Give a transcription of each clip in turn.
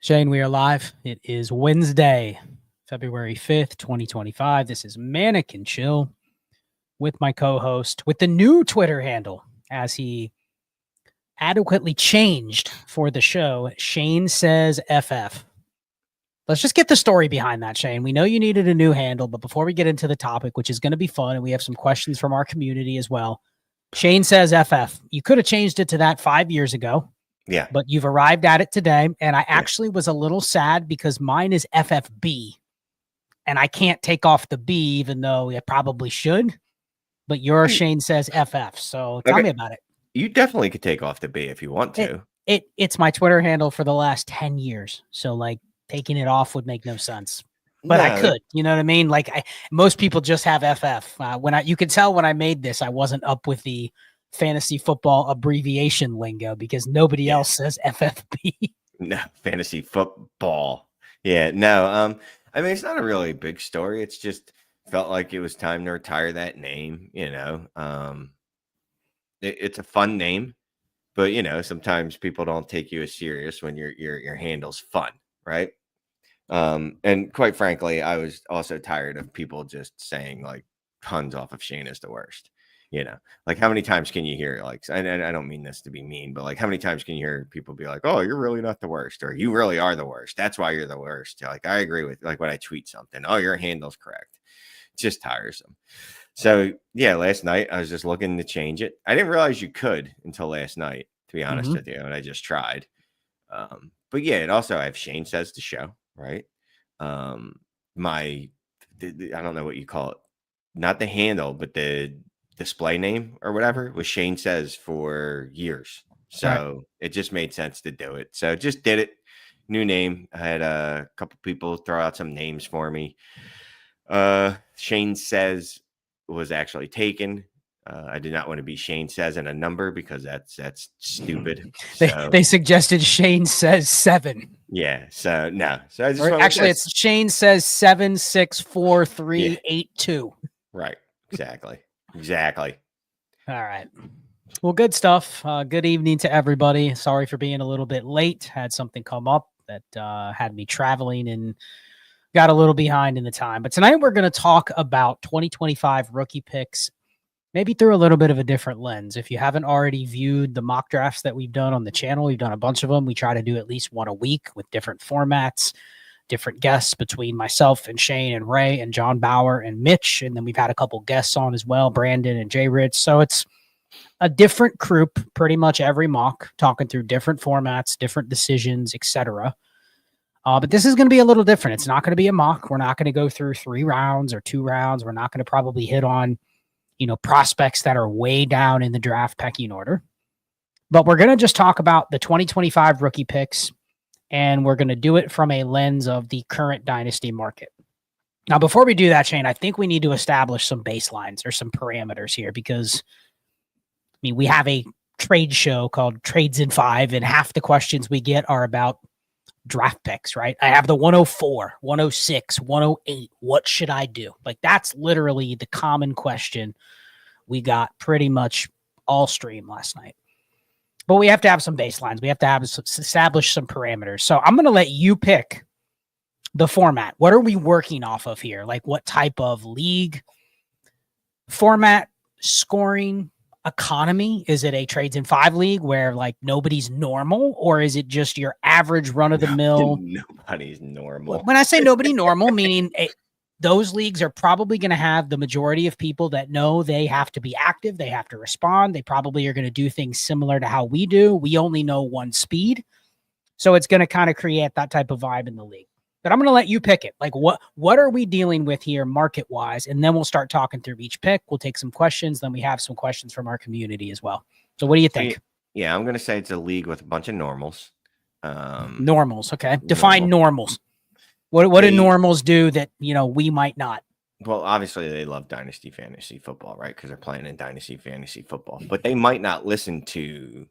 Shane, we are live. It is Wednesday, February 5th, 2025. This is Manic and Chill with my co-host with the new Twitter handle as he adequately changed for the show. Shane says FF. Let's just get the story behind that, Shane. We know you needed a new handle, but before we get into the topic, which is going to be fun, and we have some questions from our community as well. Shane says FF. You could have changed it to that 5 years ago. Yeah. But you've arrived at it today. And I actually was a little sad because mine is FFB. And I can't take off the B, even though it probably should. But your Shane says FF. So tell me about it. You definitely could take off the B if you want to. It's my Twitter handle for the last 10 years. So, like, taking it off would make no sense. But I could. You know what I mean? Like, most people just have FF. You could tell when I made this, I wasn't up with the fantasy football abbreviation lingo because nobody else says FFB. No, fantasy football. Yeah, no. I mean, it's not a really big story. It's just felt like it was time to retire that name. You know, it's a fun name, but you know, sometimes people don't take you as serious when your handle's fun, right? And quite frankly, I was also tired of people just saying like tons off of Shane is the worst. You know, like how many times can you hear like, and I don't mean this to be mean, but like how many times can you hear people be like, oh, you're really not the worst, or you really are the worst. That's why you're the worst. Like, I agree with like when I tweet something, oh, your handle's correct. It's just tiresome. So yeah, last night I was just looking to change it. I didn't realize you could until last night, to be honest with you. And I just tried. But yeah, it also, I have Shane says the show, right? I don't know what you call it. Not the handle, but the display name or whatever was Shane says for years. So it just made sense to do it. So just did it. New name. I had a couple people throw out some names for me. Shane says was actually taken. I did not want to be Shane says and a number because that's stupid. They suggested Shane says 7. Yeah. So no. So I just it's Shane says 764382. Right. Exactly. All right. Well, good stuff. Good evening to everybody. Sorry for being a little bit late. Had something come up that had me traveling and got a little behind in the time. But tonight we're going to talk about 2025 rookie picks, maybe through a little bit of a different lens. If you haven't already viewed the mock drafts that we've done on the channel, we've done a bunch of them. We try to do at least one a week with different formats, different guests between myself and Shane and Ray and John Bauer and Mitch. And then we've had a couple guests on as well, Brandon and Jay Rich. So it's a different group, pretty much every mock, talking through different formats, different decisions, etc. But this is going to be a little different. It's not going to be a mock. We're not going to go through 3 rounds or 2 rounds. We're not going to probably hit on, prospects that are way down in the draft pecking order. But we're going to just talk about the 2025 rookie picks, and we're going to do it from a lens of the current Dynasty market. Now, before we do that, Shane, I think we need to establish some baselines or some parameters here because, we have a trade show called Trades in 5, and half the questions we get are about draft picks, right? I have the 104, 106, 108. What should I do? Like, that's literally the common question we got pretty much all stream last night. But we have to have some baselines. We have to establish some parameters. So I'm going to let you pick the format. What are we working off of here? Like, what type of league, format, scoring, economy? Is it a Trades in 5 league where like nobody's normal, or is it just your average run of the mill? Nobody's normal. When I say nobody normal, meaning those leagues are probably going to have the majority of people that know they have to be active. They have to respond. They probably are going to do things similar to how we do. We only know one speed. So it's going to kind of create that type of vibe in the league. But I'm going to let you pick it. Like, what are we dealing with here market-wise? And then we'll start talking through each pick. We'll take some questions. Then we have some questions from our community as well. So what do you think? Yeah, I'm going to say it's a league with a bunch of normals. Normals, okay. Define normals. What do normals do that, we might not? Well, obviously they love Dynasty fantasy football, right? Because they're playing in Dynasty fantasy football. But they might not listen to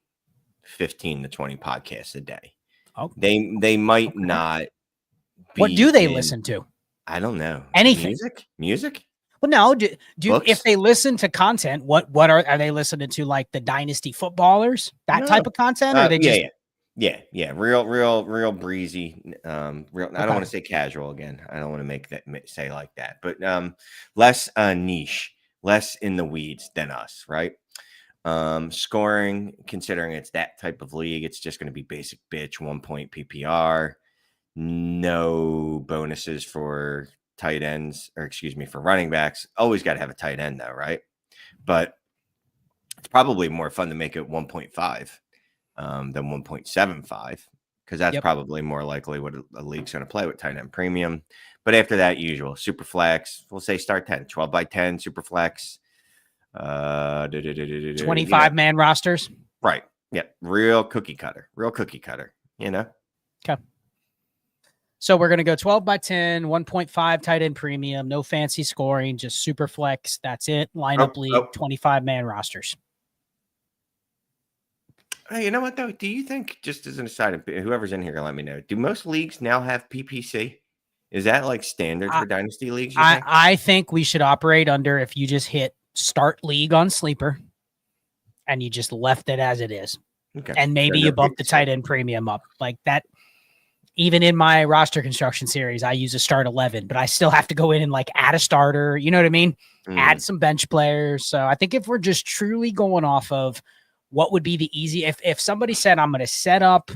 15 to 20 podcasts a day. Oh, they might not. What do they listen to? I don't know. Anything. Music? Well, no. Do if they listen to content, what are they listening to? Like the Dynasty footballers, that type of content, or they just Yeah, real breezy. Real. I don't want Okay. to say casual again. I don't want to make that say like that, but less niche, less in the weeds than us, right? Scoring, considering it's that type of league, it's just going to be basic bitch 1 point PPR, no bonuses for tight ends, or excuse me, for running backs. Always got to have a tight end though, right? But it's probably more fun to make it 1.5 than 1.75 because that's Yep. probably more likely what a league's going to play with tight end premium. But after that, usual super flex, we'll say start 10, 12 by 10, super flex. 25-man rosters. Right. Yeah. Real cookie cutter, Okay. So we're going to go 12 by 10, 1.5 tight end premium, no fancy scoring, just super flex. That's it. Lineup league, 25-man rosters. Hey, you know what though? Do you think, just as an aside, whoever's in here, let me know. Do most leagues now have PPC? Is that like standard for dynasty leagues? You think? I think we should operate under, if you just hit start league on Sleeper and you just left it as it is. Okay. And maybe you bump the tight end premium up like that. Even in my roster construction series, I use a start 11, but I still have to go in and like add a starter. You know what I mean? Add some bench players. So I think if we're just truly going off of what would be the easy, if somebody said, I'm going to set up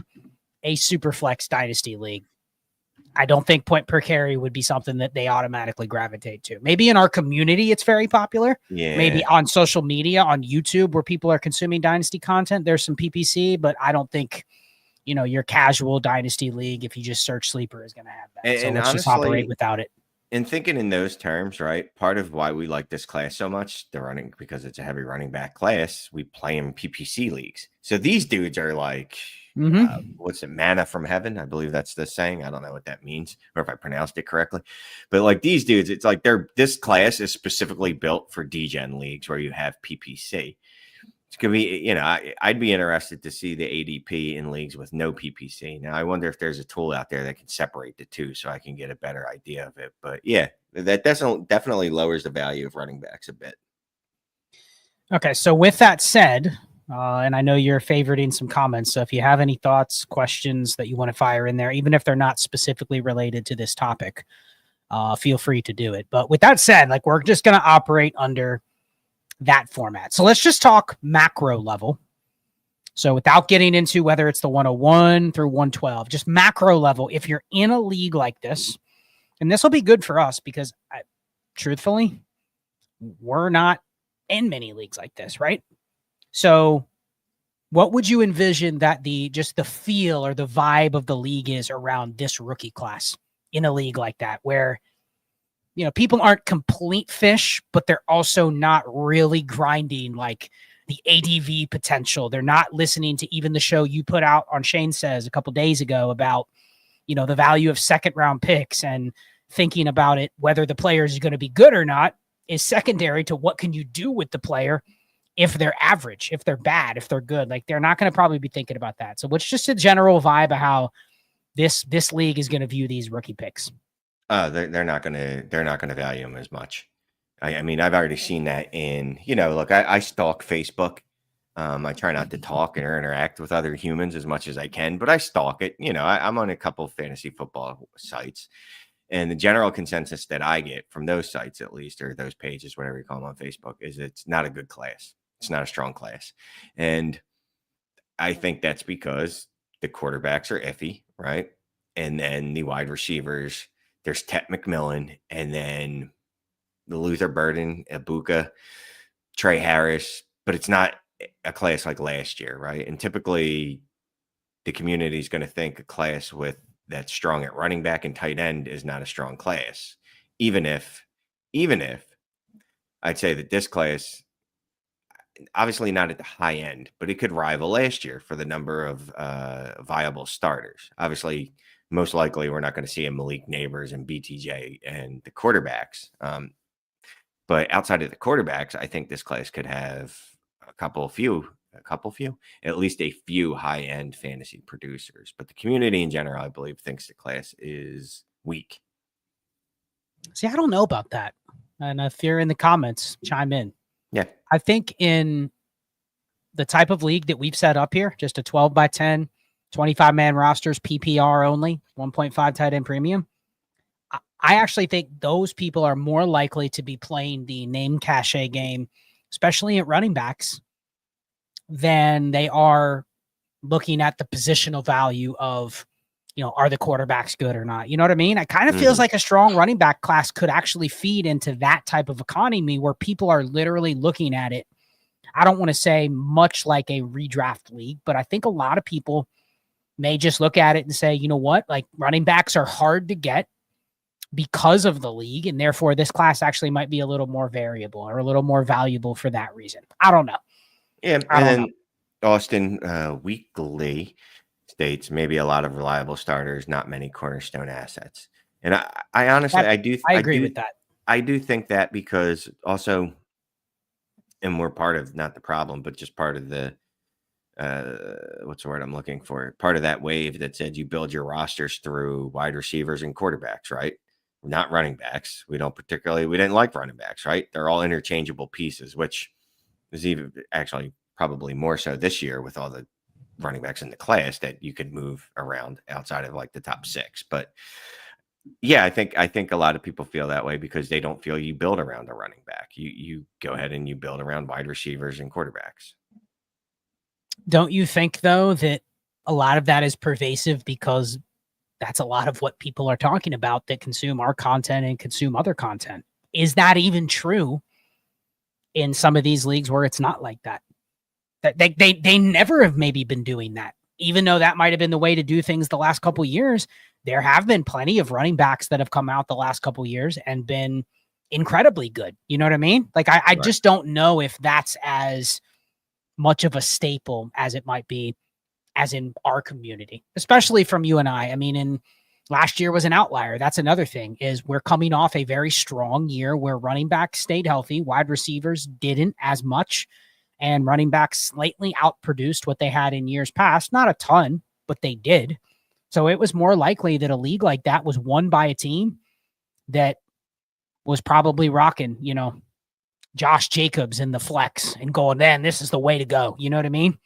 a super flex dynasty league, I don't think point per carry would be something that they automatically gravitate to. Maybe in our community, it's very popular. Yeah. Maybe on social media, on YouTube, where people are consuming dynasty content, there's some PPC, but I don't think, your casual dynasty league, if you just search Sleeper, is going to have that. So let's honestly just operate without it. And thinking in those terms, right? Part of why we like this class so much, because it's a heavy running back class, we play in PPC leagues. So these dudes are like, what's it, manna from heaven? I believe that's the saying. I don't know what that means, or if I pronounced it correctly. But like these dudes, it's like this class is specifically built for DGen leagues where you have PPC. It's going to be, I'd be interested to see the ADP in leagues with no PPC. Now, I wonder if there's a tool out there that can separate the two so I can get a better idea of it. But yeah, that definitely lowers the value of running backs a bit. Okay, so with that said, and I know you're favoriting some comments, so if you have any thoughts, questions that you want to fire in there, even if they're not specifically related to this topic, feel free to do it. But with that said, like we're just going to operate under that format. So let's just talk macro level. So without getting into whether it's the 101 through 112, just macro level, if you're in a league like this, and this will be good for us because truthfully, we're not in many leagues like this, right? So what would you envision that the feel or the vibe of the league is around this rookie class in a league like that, where people aren't complete fish, but they're also not really grinding like the ADV potential. They're not listening to even the show you put out on Shane Says a couple days ago about, the value of second round picks, and thinking about it, whether the player is going to be good or not is secondary to what can you do with the player if they're average, if they're bad, if they're good. Like they're not going to probably be thinking about that. So what's just a general vibe of how this league is going to view these rookie picks? They're not gonna value them as much. I mean, I've already seen that in, look, I stalk Facebook. I try not to talk or interact with other humans as much as I can, but I stalk it. I'm on a couple of fantasy football sites, and the general consensus that I get from those sites, at least, or those pages, whatever you call them on Facebook, is it's not a good class. It's not a strong class. And I think that's because the quarterbacks are iffy, right? And then the wide receivers, there's Tet McMillan, and then the Luther Burden, Ibuka, Trey Harris, but it's not a class like last year, right? And typically the community is going to think a class that's strong at running back and tight end is not a strong class. Even if I'd say that this class, obviously not at the high end, but it could rival last year for the number of viable starters. Obviously, most likely we're not going to see a Malik Neighbors and BTJ and the quarterbacks. But outside of the quarterbacks, I think this class could have at least a few high-end fantasy producers. But the community in general, I believe, thinks the class is weak. See, I don't know about that. And if you're in the comments, chime in. Yeah. I think in the type of league that we've set up here, just a 12 by 10, 25-man rosters, PPR only, 1.5 tight end premium. I actually think those people are more likely to be playing the name cachet game, especially at running backs, than they are looking at the positional value of, are the quarterbacks good or not? You know what I mean? It kind of feels like a strong running back class could actually feed into that type of economy where people are literally looking at it. I don't want to say much like a redraft league, but I think a lot of people may just look at it and say, you know what, like running backs are hard to get because of the league, and therefore this class actually might be a little more variable or a little more valuable for that reason. I don't know. Yeah, and then Austin Weekly states maybe a lot of reliable starters, not many cornerstone assets. And I honestly, I agree with that. I do think that because also, and we're part of not the problem, but just part of the what's the word I'm looking for? Part of that wave that said you build your rosters through wide receivers and quarterbacks, right? Not running backs. We didn't like running backs, right? They're all interchangeable pieces, which is even actually probably more so this year with all the running backs in the class that you could move around outside of like the top 6. But yeah, I think a lot of people feel that way because they don't feel you build around a running back. You go ahead and you build around wide receivers and quarterbacks. Don't you think, though, that a lot of that is pervasive because that's a lot of what people are talking about that consume our content and consume other content? Is that even true in some of these leagues where it's not like that? That they never have maybe been doing that, even though that might have been the way to do things the last couple of years. There have been plenty of running backs that have come out the last couple of years and been incredibly good. You know what I mean? Like, I just don't know if that's as much of a staple as it might be as in our community, especially from you and I. I mean, in last year was an outlier. That's another thing, is we're coming off a very strong year where running backs stayed healthy. Wide receivers didn't as much, and running backs slightly outproduced what they had in years past. Not a ton, but they did. So it was more likely that a league like that was won by a team that was probably rocking, Josh Jacobs in the flex and going, man, this is the way to go. You know what I mean?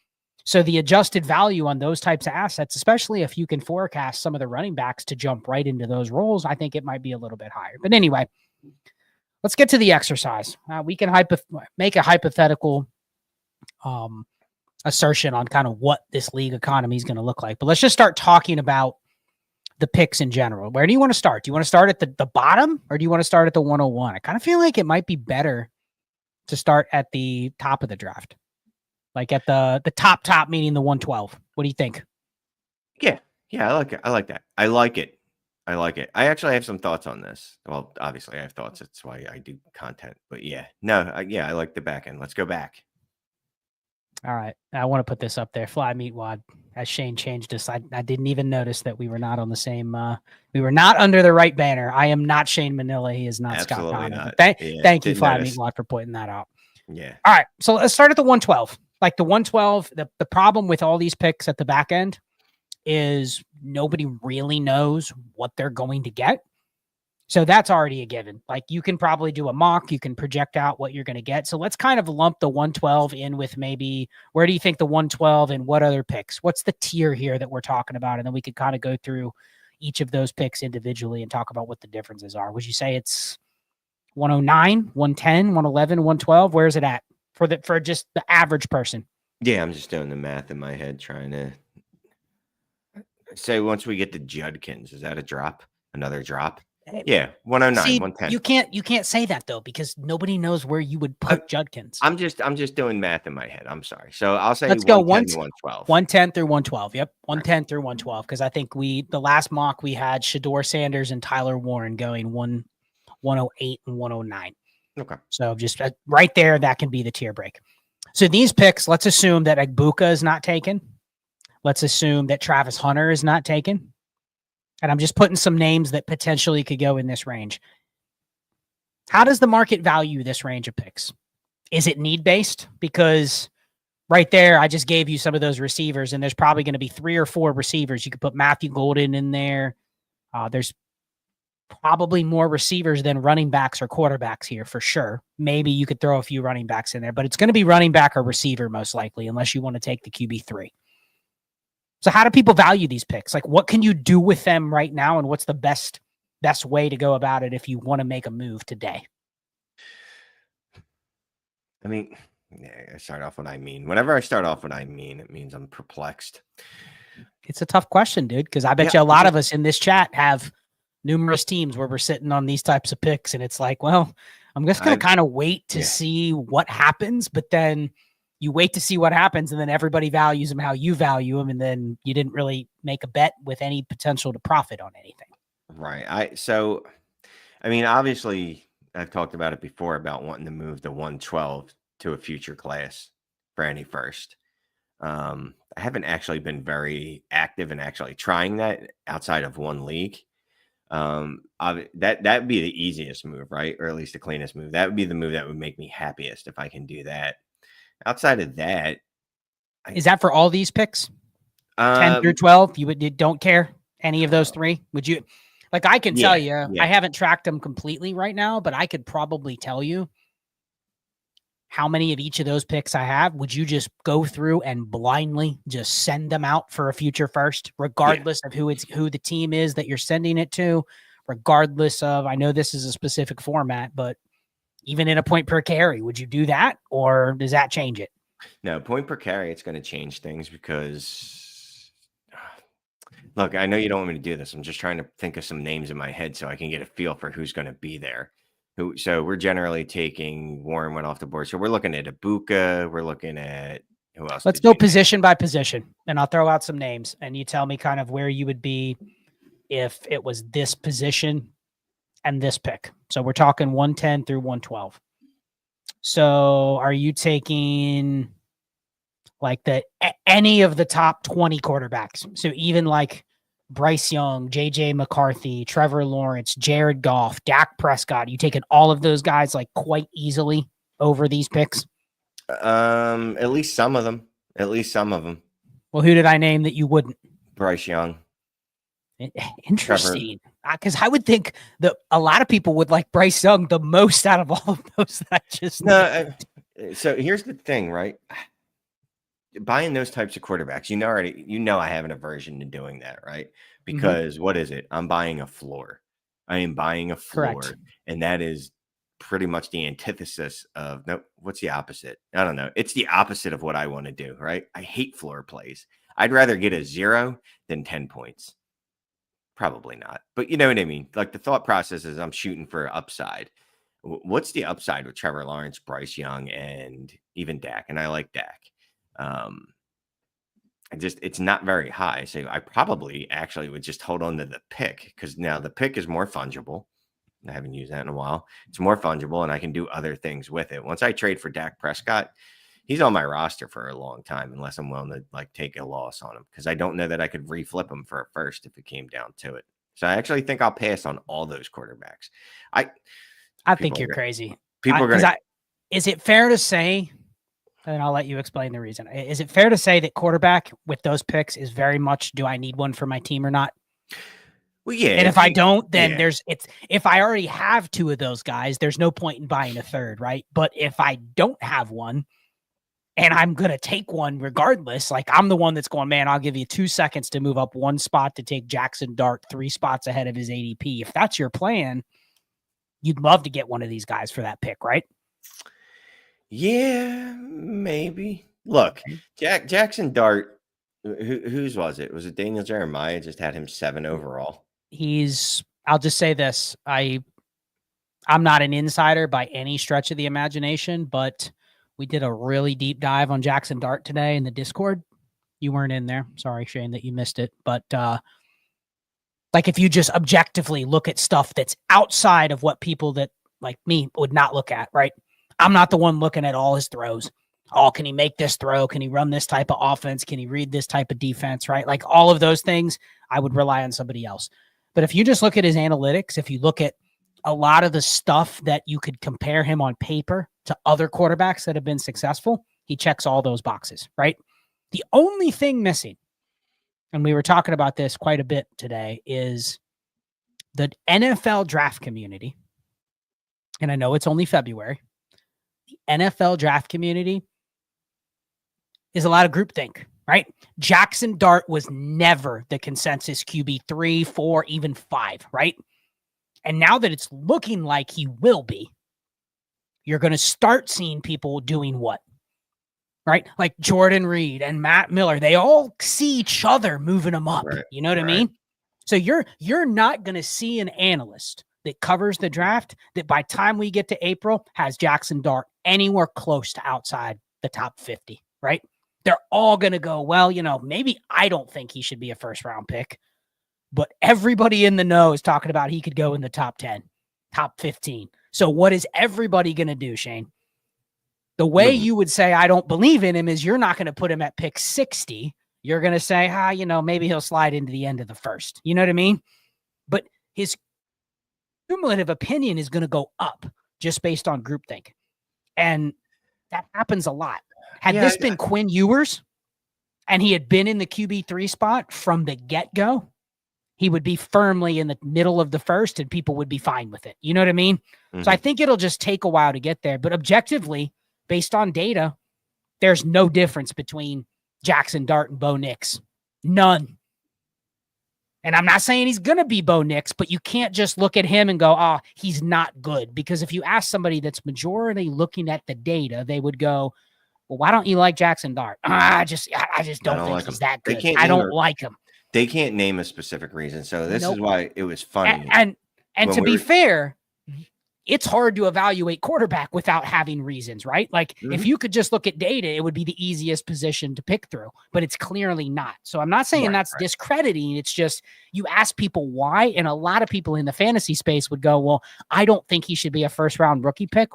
So the adjusted value on those types of assets, especially if you can forecast some of the running backs to jump right into those roles, I think it might be a little bit higher. But anyway, let's get to the exercise. We can make a hypothetical assertion on kind of what this league economy is going to look like. But let's just start talking about the picks in general. Where do you want to start? Do you want to start at the bottom, or do you want to start at the 101? I kind of feel like it might be better to start at the top of the draft, like at the top, meaning the 112. What do you think? Yeah, I like it. I like that. I like it. I actually have some thoughts on this. Well, obviously I have thoughts. That's why I do content. But yeah, I like the back end. Let's go back. All right. I want to put this up there. Fly Meat Wad. As Shane changed us, I didn't even notice that we were not on the same. We were not under the right banner. I am not Shane Manila. He is not Scott Connor. Thank you, Fly Meat Wad, for pointing that out. Yeah. All right. So let's start at the 112. Like the 112, the problem with all these picks at the back end is nobody really knows what they're going to get. So that's already a given. Like you can probably do a mock, you can project out what you're going to get. So let's kind of lump the 112 in with maybe where do you think the 112 and what other picks? What's the tier here that we're talking about? And then we could kind of go through each of those picks individually and talk about what the differences are. Would you say it's 109, 110, 111, 112? Where's it at for just the average person? Yeah, I'm just doing the math in my head, trying to say once we get to Judkins, is that a drop? Another drop? Yeah, 109, See, 110. You can't say that though, because nobody knows where you would put Judkins. I'm just doing math in my head. I'm sorry. So I'll say let's go 112. 110 through 112. Yep, 110 through 112. Because I think the last mock we had Shador Sanders and Tyler Warren going 108 and 109. Okay. So just right there, that can be the tier break. So these picks, let's assume that Agbuka is not taken. Let's assume that Travis Hunter is not taken. And I'm just putting some names that potentially could go in this range. How does the market value this range of picks? Is it need-based? Because right there, I just gave you some of those receivers, and there's probably going to be 3 or 4 receivers. You could put Matthew Golden in there. There's probably more receivers than running backs or quarterbacks here for sure. Maybe you could throw a few running backs in there, but it's going to be running back or receiver most likely, unless you want to take the QB3. So how do people value these picks? Like, what can you do with them right now, and what's the best way to go about it if you want to make a move today? I mean, yeah, I start off what I mean. Whenever I start off what I mean, it means I'm perplexed. It's a tough question, dude, because I bet Yeah, you a lot of us in this chat have numerous teams where we're sitting on these types of picks, and it's like, well, I'm just going to kind of wait to see what happens, but then you wait to see what happens, and then everybody values them how you value them, and then you didn't really make a bet with any potential to profit on anything. Right. I mean, obviously, I've talked about it before about wanting to move the 112 to a future class for any first. I haven't actually been very active in actually trying that outside of one league. That'd be the easiest move, right? Or at least the cleanest move. That would be the move that would make me happiest if I can do that. Outside of that, is that for all these picks? 10 through 12? You don't care any of those three? Would you? Like, I can tell you, I haven't tracked them completely right now, but I could probably tell you how many of each of those picks I have. Would you just go through and blindly just send them out for a future first, regardless of who the team is that you're sending it to, regardless of, I know this is a specific format, but even in a point per carry, would you do that, or does that change it? No, point per carry, it's going to change things because, look, I know you don't want me to do this. I'm just trying to think of some names in my head so I can get a feel for who's going to be there. So we're generally taking Warren went off the board. So we're looking at Ibuka. We're looking at who else? Let's go position by position, and I'll throw out some names, and you tell me kind of where you would be if it was this position and this pick. So we're talking 110 through 112. So are you taking like any of the top 20 quarterbacks? So even like Bryce Young, JJ McCarthy, Trevor Lawrence, Jared Goff, Dak Prescott, you taking all of those guys like quite easily over these picks? At least some of them. At least some of them. Well, who did I name that you wouldn't? Bryce Young. Interesting. Because I would think that a lot of people would like Bryce Young the most out of all of those that I just so here's the thing, right? Buying those types of quarterbacks, you know I have an aversion to doing that, right? Because what is it? I'm buying a floor. I am buying a floor. Correct. And that is pretty much the antithesis of what's the opposite? I don't know. It's the opposite of what I want to do, right? I hate floor plays. I'd rather get a 0 than 10 points. Probably not. But you know what I mean? Like the thought process is I'm shooting for upside. What's the upside with Trevor Lawrence, Bryce Young, and even Dak? And I like Dak. It's not very high. So I probably actually would just hold on to the pick because now the pick is more fungible. I haven't used that in a while. It's more fungible and I can do other things with it. Once I trade for Dak Prescott, he's on my roster for a long time unless I'm willing to like take a loss on him because I don't know that I could reflip him for a first if it came down to it. So I actually think I'll pass on all those quarterbacks. I think you're crazy. People are going to. Is it fair to say, and I'll let you explain the reason. Is it fair to say that quarterback with those picks is very much, do I need one for my team or not? Well, yeah. And if I don't, then if I already have 2 of those guys, there's no point in buying a third, right? But if I don't have one and I'm going to take one regardless, like I'm the one that's going, man, I'll give you 2 seconds to move up 1 spot to take Jackson Dart 3 spots ahead of his ADP. If that's your plan, you'd love to get one of these guys for that pick, right? Yeah, maybe. Look, Jackson Dart, whose was it? Was it Daniel Jeremiah? Just had him 7 overall. I'll just say this. I'm not an insider by any stretch of the imagination, but we did a really deep dive on Jackson Dart today in the Discord. You weren't in there. Sorry, Shane, that you missed it. But like if you just objectively look at stuff that's outside of what people that like me would not look at, right? I'm not the one looking at all his throws. Oh, can he make this throw? Can he run this type of offense? Can he read this type of defense, right? Like all of those things, I would rely on somebody else. But if you just look at his analytics, if you look at a lot of the stuff that you could compare him on paper to other quarterbacks that have been successful, he checks all those boxes, right? The only thing missing, and we were talking about this quite a bit today, is the NFL draft community. And I know it's only February. The NFL draft community is a lot of groupthink. right? Jackson Dart was never the consensus QB 3, 4, even 5, right? And now that it's looking like he will be, you're going to start seeing people doing what? Right? Like Jordan Reed and Matt Miller, they all see each other moving them up. Right. You know what I mean? So you're not going to see an analyst that covers the draft that by time we get to April has Jackson Dart anywhere close to outside the top 50, right? They're all going to go, well, maybe I don't think he should be a first round pick, but everybody in the know is talking about he could go in the top 10, top 15. So what is everybody going to do, Shane? The way you would say, I don't believe in him is you're not going to put him at pick 60. You're going to say, maybe he'll slide into the end of the first. You know what I mean? But his cumulative opinion is going to go up just based on groupthink. And that happens a lot. Had this been Quinn Ewers and he had been in the QB3 spot from the get-go, he would be firmly in the middle of the first and people would be fine with it. You know what I mean? Mm-hmm. So I think it'll just take a while to get there. But objectively, based on data, there's no difference between Jackson Dart and Bo Nix. None. And I'm not saying he's going to be Bo Nix, but you can't just look at him and go, he's not good. Because if you ask somebody that's majority looking at the data, they would go, well, why don't you like Jackson Dart? I just don't think he's that good. I don't like him. They can't name a specific reason. So this is why it was funny. And to be fair, it's hard to evaluate quarterback without having reasons, right? Like if you could just look at data, it would be the easiest position to pick through, but it's clearly not. So I'm not saying that's discrediting. It's just you ask people why, and a lot of people in the fantasy space would go, well, I don't think he should be a first round rookie pick.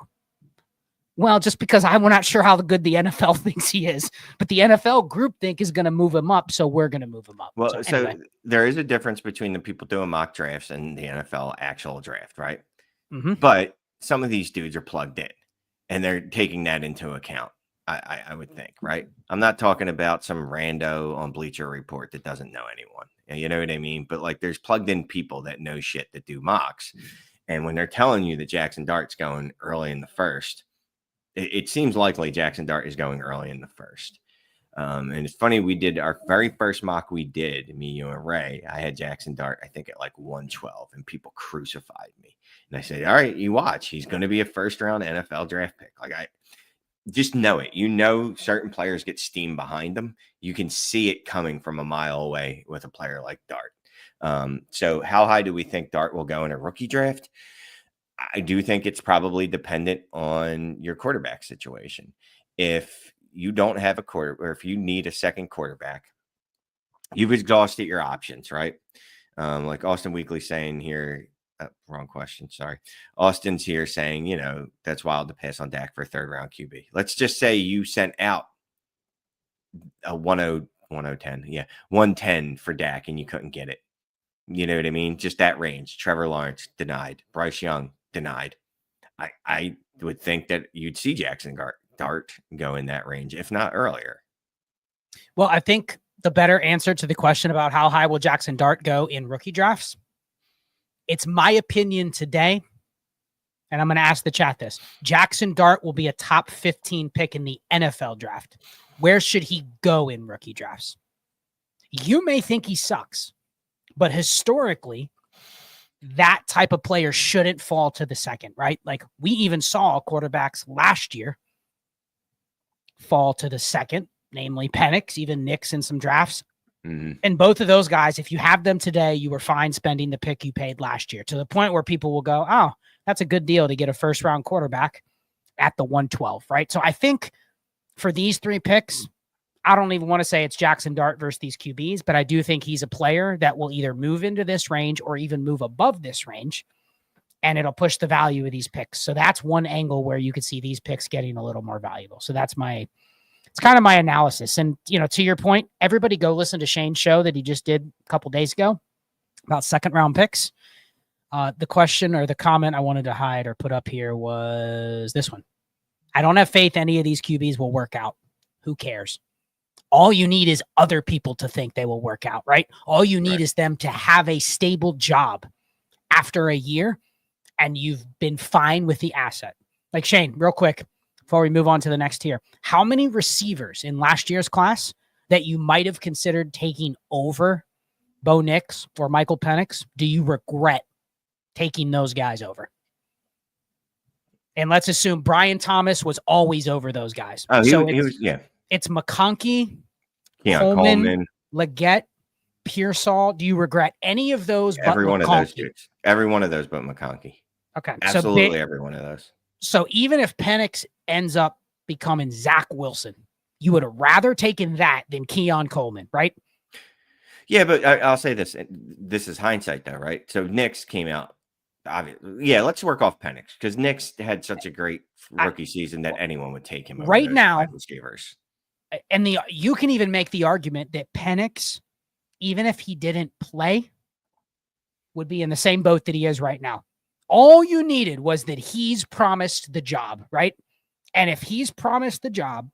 Well, just because I'm not sure how good the NFL thinks he is, but the NFL group think is going to move him up, so we're going to move him up. Well, so there is a difference between the people doing mock drafts and the NFL actual draft, right? Mm-hmm. But some of these dudes are plugged in and they're taking that into account. I would think, right? I'm not talking about some rando on Bleacher Report that doesn't know anyone. You know what I mean? But like there's plugged in people that know shit that do mocks. And when they're telling you that Jackson Dart's going early in the first, it seems likely Jackson Dart is going early in the first. And it's funny, we did our very first mock we did, me, you, and Ray. I had Jackson Dart, I think, at like 112, and people crucified me. And I said, all right, you watch. He's going to be a first-round NFL draft pick. Like, I just know it. You know certain players get steam behind them. You can see it coming from a mile away with a player like Dart. So how high do we think Dart will go in a rookie draft? I do think it's probably dependent on your quarterback situation. If you don't have a quarter, or if you need a second quarterback, you've exhausted your options, right? Like Austin Weekly saying here, wrong question. Sorry. Austin's here saying, that's wild to pass on Dak for a third round QB. Let's just say you sent out a 110 for Dak and you couldn't get it. You know what I mean? Just that range. Trevor Lawrence denied. Bryce Young denied. I would think that you'd see Jackson Dart go in that range, if not earlier. Well, I think the better answer to the question about how high will Jackson Dart go in rookie drafts, it's my opinion today, and I'm going to ask the chat this. Jackson Dart will be a top 15 pick in the NFL draft. Where should he go in rookie drafts? You may think he sucks, but historically, that type of player shouldn't fall to the second, right? Like we even saw quarterbacks last year fall to the second, namely Penix, even Nix in some drafts. Mm-hmm. And both of those guys, if you have them today, you were fine spending the pick you paid last year, to the point where people will go, oh, that's a good deal to get a first round quarterback at the 112, right? So I think for these three picks, I don't even want to say it's Jackson Dart versus these QBs, but I do think he's a player that will either move into this range or even move above this range, and it'll push the value of these picks. So that's one angle where you could see these picks getting a little more valuable. So it's kind of my analysis. And, to your point, everybody go listen to Shane's show that he just did a couple days ago about second round picks. The question or the comment I wanted to hide or put up here was this one. I don't have faith any of these QBs will work out. Who cares? All you need is other people to think they will work out, right? All you need is them to have a stable job after a year, and you've been fine with the asset. Like Shane, real quick, before we move on to the next tier, how many receivers in last year's class that you might have considered taking over Bo Nix or Michael Penix? Do you regret taking those guys over? And let's assume Brian Thomas was always over those guys. Oh, so he was, yeah. It's McConkey, Coleman, Leggett, Pearsall. Do you regret any of those? Every but one McConkey? of those dudes. Every one of those but McConkey. Okay. Absolutely every one of those. So even if Penix ends up becoming Zach Wilson, you would have rather taken that than Keon Coleman, right? Yeah, but I'll say this. This is hindsight, though, right? So Nix came out. Obviously, yeah, let's work off Penix because Nix had such a great rookie season that anyone would take him over right now. Receivers. And you can even make the argument that Penix, even if he didn't play, would be in the same boat that he is right now. All you needed was that he's promised the job, right? And if he's promised the job,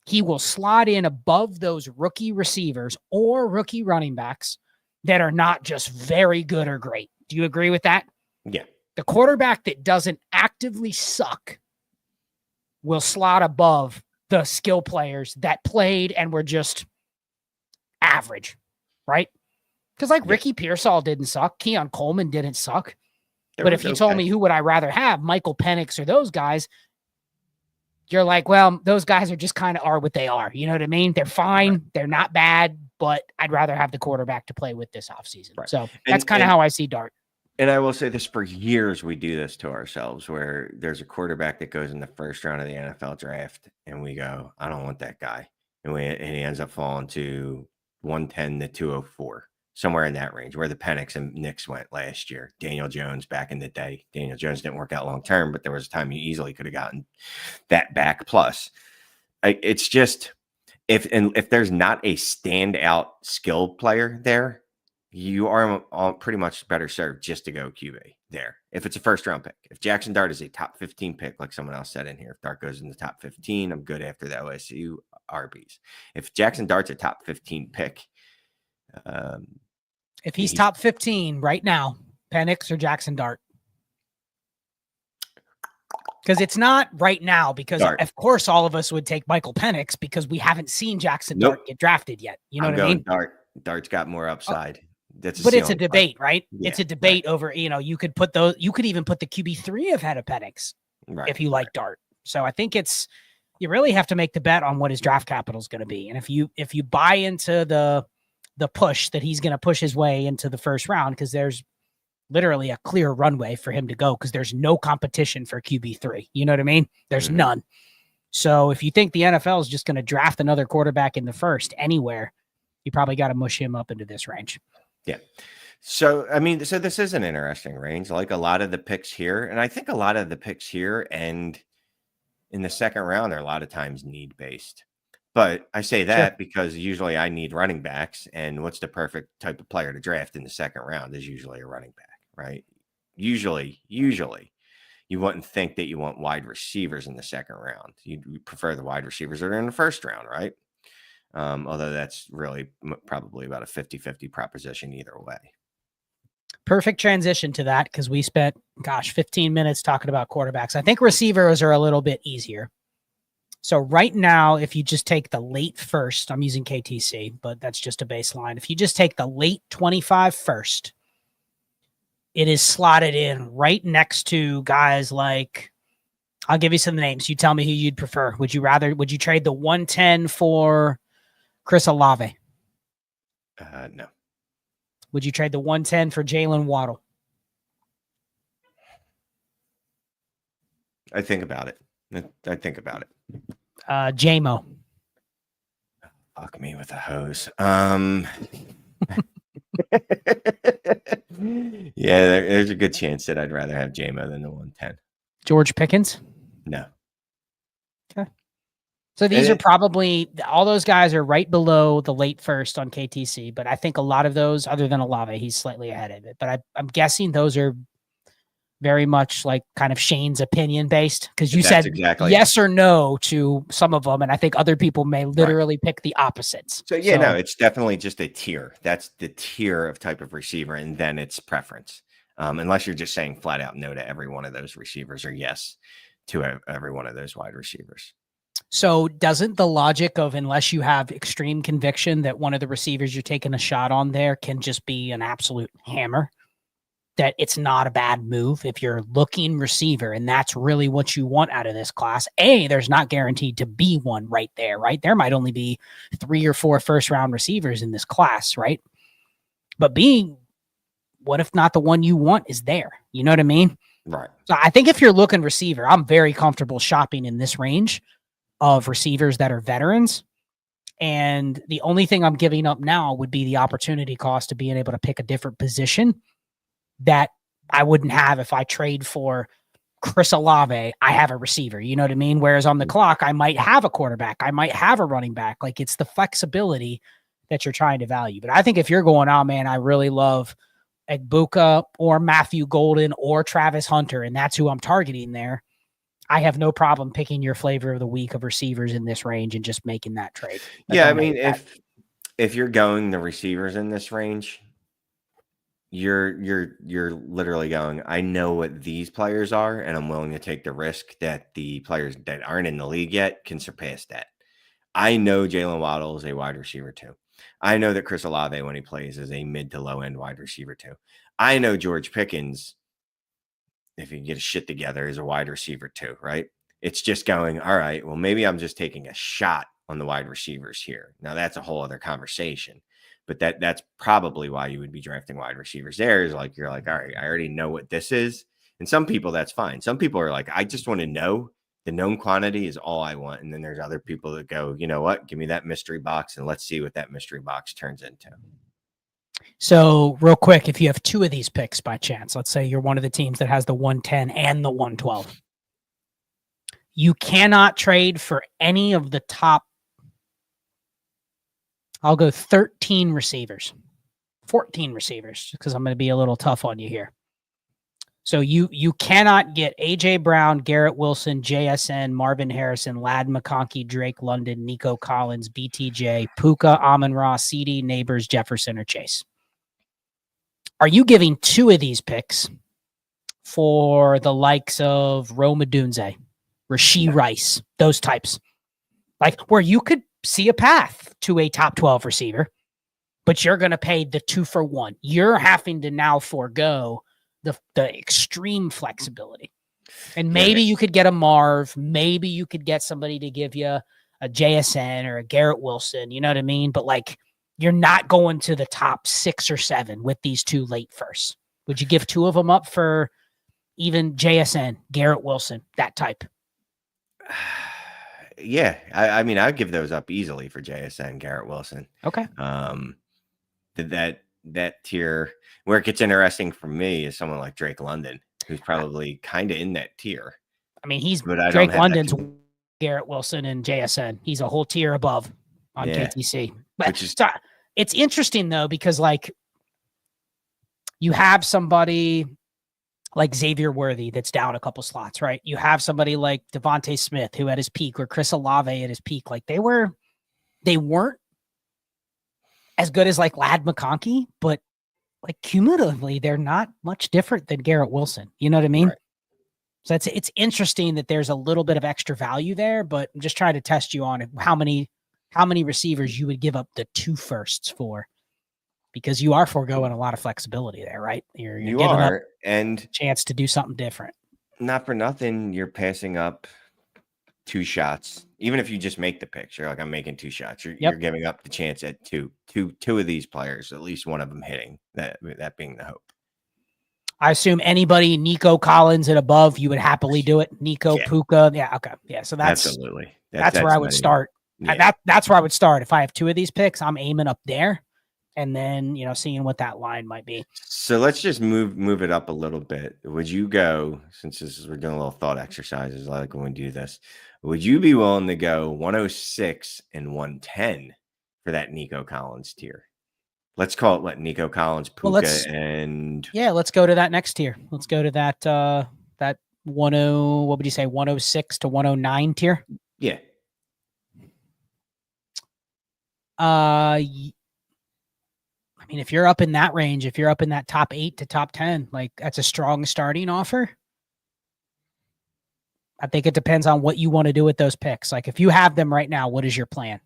he will slot in above those rookie receivers or rookie running backs that are not just very good or great. Do you agree with that? Yeah. The quarterback that doesn't actively suck will slot above the skill players that played and were just average, right? Because Ricky Pearsall didn't suck. Keon Coleman didn't suck. But if you told me who would I rather have, Michael Penix or those guys, you're like, well, those guys are just kind of are what they are. You know what I mean? They're fine. Right. They're not bad, but I'd rather have the quarterback to play with this offseason. Right. So that's kind of how I see Dart. And I will say this, for years, we do this to ourselves where there's a quarterback that goes in the first round of the NFL draft and we go, I don't want that guy. And he ends up falling to 110 to 204, somewhere in that range where the Penix and Nix went last year. Daniel Jones back in the day. Daniel Jones didn't work out long term, but there was a time you easily could have gotten that back plus. It's just if there's not a standout skill player there, you are pretty much better served just to go QB there. If it's a first round pick, if Jackson Dart is a top 15 pick, like someone else said in here, if Dart goes in the top 15, I'm good after the OSU RBs. If Jackson Dart's a top 15 pick, if he's top 15 right now, Penix or Jackson Dart? Because it's not right now, because Dart. Of course all of us would take Michael Penix because we haven't seen Jackson Dart get drafted yet. You know what I mean? Dart's got more upside. But it's a debate, right? Yeah, it's a debate over, you could even put the QB3 ahead of Penix if you like Dart. So I think you really have to make the bet on what his draft capital is going to be. And if you buy into the push that he's going to push his way into the first round, because there's literally a clear runway for him to go because there's no competition for QB3. You know what I mean? There's none. So if you think the NFL is just going to draft another quarterback in the first anywhere, you probably got to mush him up into this range. Yeah. So, so this is an interesting range, like a lot of the picks here. And I think a lot of the picks here and in the second round are a lot of times need-based. But I say that because usually I need running backs, and what's the perfect type of player to draft in the second round is usually a running back, right? Usually you wouldn't think that you want wide receivers in the second round. You'd prefer the wide receivers that are in the first round, right? Although that's really probably about a 50-50 proposition either way. Perfect transition to that because we spent, 15 minutes talking about quarterbacks. I think receivers are a little bit easier. So right now, if you just take the late first, I'm using KTC, but that's just a baseline. If you just take the late 25 first, it is slotted in right next to guys like, I'll give you some names. You tell me who you'd prefer. Would you trade the 110 for Chris Olave? No. Would you trade the 110 for Jalen Waddle? I think about it. JMO. Fuck me with a hose. Yeah, there's a good chance that I'd rather have JMO than the 110. George Pickens? No. Okay. So these are probably, all those guys are right below the late first on KTC, but I think a lot of those, other than Olave, he's slightly ahead of it. But I'm guessing those are very much like kind of Shane's opinion based, because you said yes or no to some of them, and I think other people may literally pick the opposites. So no, it's definitely just a tier. That's the tier of type of receiver, and then it's preference. Unless you're just saying flat out no to every one of those receivers, or yes to every one of those wide receivers. So doesn't the logic of unless you have extreme conviction that one of the receivers you're taking a shot on there can just be an absolute hammer, that it's not a bad move if you're looking receiver and that's really what you want out of this class? There's not guaranteed to be one right there, right? There might only be 3 or 4 first round receivers in this class, right? But what if not the one you want is there? You know what I mean? Right. So I think if you're looking receiver, I'm very comfortable shopping in this range of receivers that are veterans. And the only thing I'm giving up now would be the opportunity cost of being able to pick a different position that I wouldn't have if I trade for Chris Olave. I have a receiver, you know what I mean? Whereas on the clock, I might have a quarterback, I might have a running back. Like, it's the flexibility that you're trying to value. But I think if you're going, oh man, I really love Egbuka or Matthew Golden or Travis Hunter, and that's who I'm targeting there, I have no problem picking your flavor of the week of receivers in this range and just making that trade. Yeah, I mean, if you're going the receivers in this range, you're literally going, I know what these players are, and I'm willing to take the risk that the players that aren't in the league yet can surpass that. I know Jalen Waddle is a wide receiver too. I know that Chris Olave, when he plays, is a mid to low end wide receiver too. I know George Pickens, if he can get his shit together, is a wide receiver too, right? It's just going, all right, well, maybe I'm just taking a shot on the wide receivers here. Now that's a whole other conversation, but that's probably why you would be drafting wide receivers there, is like, you're like, all right, I already know what this is. And some people, that's fine. Some people are like, I just want to know. The known quantity is all I want. And then there's other people that go, you know what? Give me that mystery box and let's see what that mystery box turns into. So real quick, if you have 2 of these picks by chance, let's say you're one of the teams that has the 110 and the 112, you cannot trade for any of the top, I'll go 13 receivers, 14 receivers, because I'm going to be a little tough on you here. So you cannot get AJ Brown, Garrett Wilson, JSN, Marvin Harrison, Ladd McConkey, Drake London, Nico Collins, BTJ, Puka, Amon-Ra, CD, Neighbors, Jefferson, or Chase. Are you giving 2 of these picks for the likes of Rome Odunze, Rashee Rice, those types? Like, where you could see a path to a top 12 receiver, but you're going to pay the 2 for 1. You're having to now forego the extreme flexibility. And maybe you could get a Marv. Maybe you could get somebody to give you a JSN or a Garrett Wilson. You know what I mean? But like, you're not going to the top 6 or 7 with these 2 late firsts. Would you give 2 of them up for even JSN, Garrett Wilson, that type? Yeah. I mean, I'd give those up easily for JSN, Garrett Wilson. Okay. That tier where it gets interesting for me is someone like Drake London, who's probably kind of in that tier. I mean, Drake London's Garrett Wilson and JSN. He's a whole tier above on KTC. But it's interesting though, because like, you have somebody like Xavier Worthy that's down a couple slots, right? You have somebody like Devontae Smith, who at his peak, or Chris Olave at his peak, like they weren't as good as like Ladd McConkey, but like cumulatively, they're not much different than Garrett Wilson. You know what I mean? Right. So it's interesting that there's a little bit of extra value there, but I'm just trying to test you on how many receivers you would give up the 2 firsts for, because you are foregoing a lot of flexibility there, right? You're giving up and a chance to do something different. Not for nothing, you're passing up 2 shots. Even if you just make the picks, you're like, I'm making 2 shots. You're giving up the chance at two of these players, at least one of them hitting, that being the hope. I assume anybody Nico Collins and above, you would happily do it. Nico, Puka. Yeah. Okay. Yeah. So absolutely. That's where I would start. Yeah. That's where I would start. If I have 2 of these picks, I'm aiming up there, and then, seeing what that line might be. So let's just move it up a little bit. Would you go, since we're doing a little thought exercises, like when we do this, would you be willing to go 106 and 110 for that Nico Collins tier? Let's call it Nico Collins, Puka, and let's go to that next tier. Let's go to that that 10. What would you say, 106 to 109 tier? Yeah. I mean, if you're up in that range, if you're up in that top 8 to top 10, like that's a strong starting offer. I think it depends on what you want to do with those picks. Like if you have them right now, what is your plan?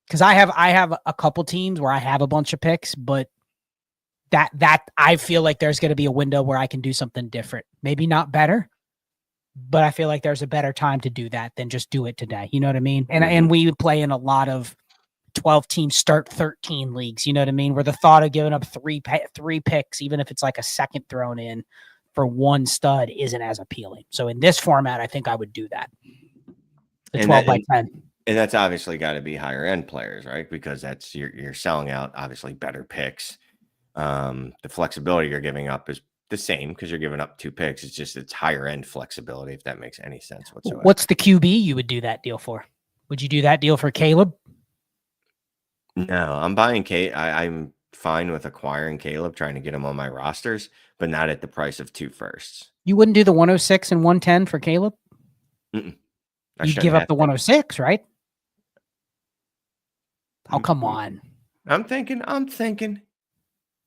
Because I have a couple teams where I have a bunch of picks, but that I feel like there's going to be a window where I can do something different. Maybe not better, but I feel like there's a better time to do that than just do it today. You know what I mean? And we play in a lot of 12 teams start 13 leagues. You know what I mean? Where the thought of giving up three picks, even if it's like a second thrown in for one stud, isn't as appealing. So in this format, I think I would do that. The 12 by 10. And that's obviously got to be higher end players, right? Because that's you're selling out obviously better picks. The flexibility you're giving up is the same because you're giving up 2 picks. It's just it's higher end flexibility, if that makes any sense whatsoever. What's the QB you would do that deal for? Would you do that deal for Caleb? No, I'm buying I'm fine with acquiring Caleb, trying to get him on my rosters, but not at the price of 2 firsts. You wouldn't do the 106 and 110 for Caleb? You'd give up the 106, right? Oh, come on. I'm thinking.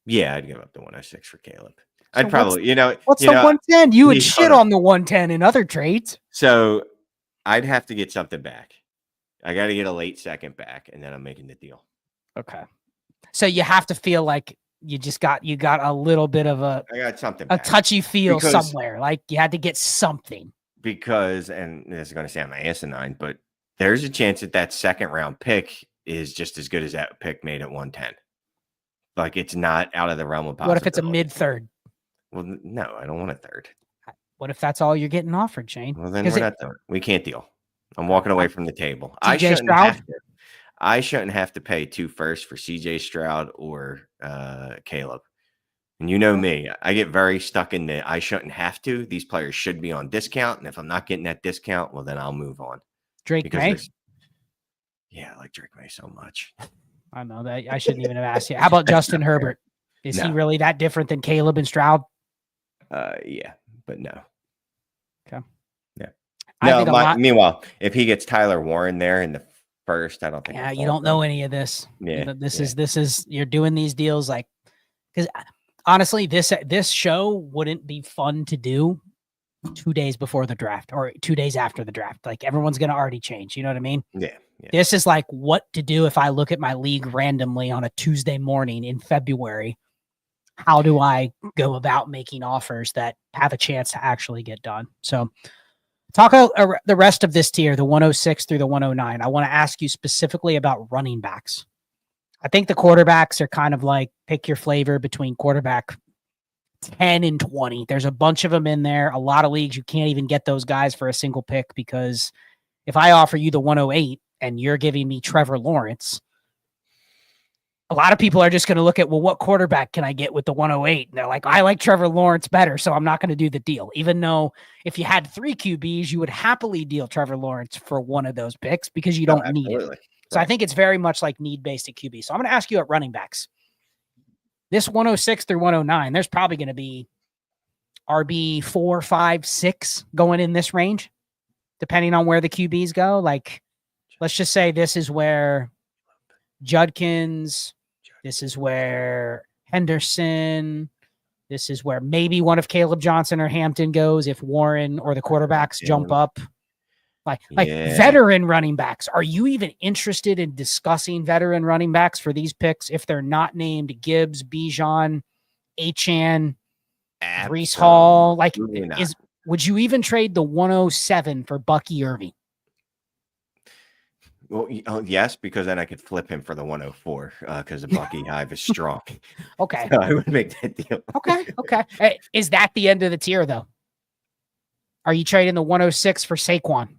Yeah, I'd give up the 106 for Caleb. So I'd probably, what's the 110? You would shit on the 110 in other trades. So I'd have to get something back. I got to get a late second back, and then I'm making the deal. Okay. So you have to feel like you got a little bit of I got something a touchy feel somewhere. Like you had to get something. Because, and this is going to sound asinine, but there's a chance that second round pick is just as good as that pick made at 110. Like it's not out of the realm of possibility. What if it's a mid third? Well, no, I don't want a third. What if that's all you're getting offered, Shane? Well, then we're not doing. We can't deal. I'm walking away from the table. I shouldn't have to pay 2 firsts for CJ Stroud or Caleb. And you know me, I get very stuck in the I shouldn't have to. These players should be on discount. And if I'm not getting that discount, well, then I'll move on. Drake May? Yeah, I like Drake May so much. I know that. I shouldn't even have asked you. How about Justin Herbert? Is he really that different than Caleb and Stroud? Yeah, but no. Okay. Yeah. No, meanwhile, if he gets Tyler Warren there in the first, I don't think. Yeah, you don't know any of this. Yeah. This is you're doing these deals like because honestly, this show wouldn't be fun to do 2 days before the draft or 2 days after the draft. Like everyone's gonna already change. You know what I mean? Yeah. This is like what to do if I look at my league randomly on a Tuesday morning in February. How do I go about making offers that have a chance to actually get done? So talk about the rest of this tier, the 106 through the 109. I want to ask you specifically about running backs. I think the quarterbacks are kind of like pick your flavor between quarterback 10 and 20. There's a bunch of them in there. A lot of leagues, you can't even get those guys for a single pick because if I offer you the 108 and you're giving me Trevor Lawrence, a lot of people are just going to look at, well, what quarterback can I get with the 108? And they're like, I like Trevor Lawrence better, so I'm not going to do the deal. Even though if you had 3 QBs, you would happily deal Trevor Lawrence for one of those picks because you don't need it. So I think it's very much like need-based at QB. So I'm going to ask you at running backs. This 106 through 109, there's probably going to be RB 4, 5, 6 going in this range, depending on where the QBs go. Like, let's just say this is where Judkins, this is where Henderson, this is where maybe one of Caleb Johnson or Hampton goes if Warren or the quarterbacks jump up. Like veteran running backs. Are you even interested in discussing veteran running backs for these picks if they're not named Gibbs, Bijan, Achane, Breece Hall? Like, would you even trade the 107 for Bucky Irving? Well, yes, because then I could flip him for the 104 because the Bucky Hive is strong. Okay. So I would make that deal. Okay. Hey, is that the end of the tier, though? Are you trading the 106 for Saquon?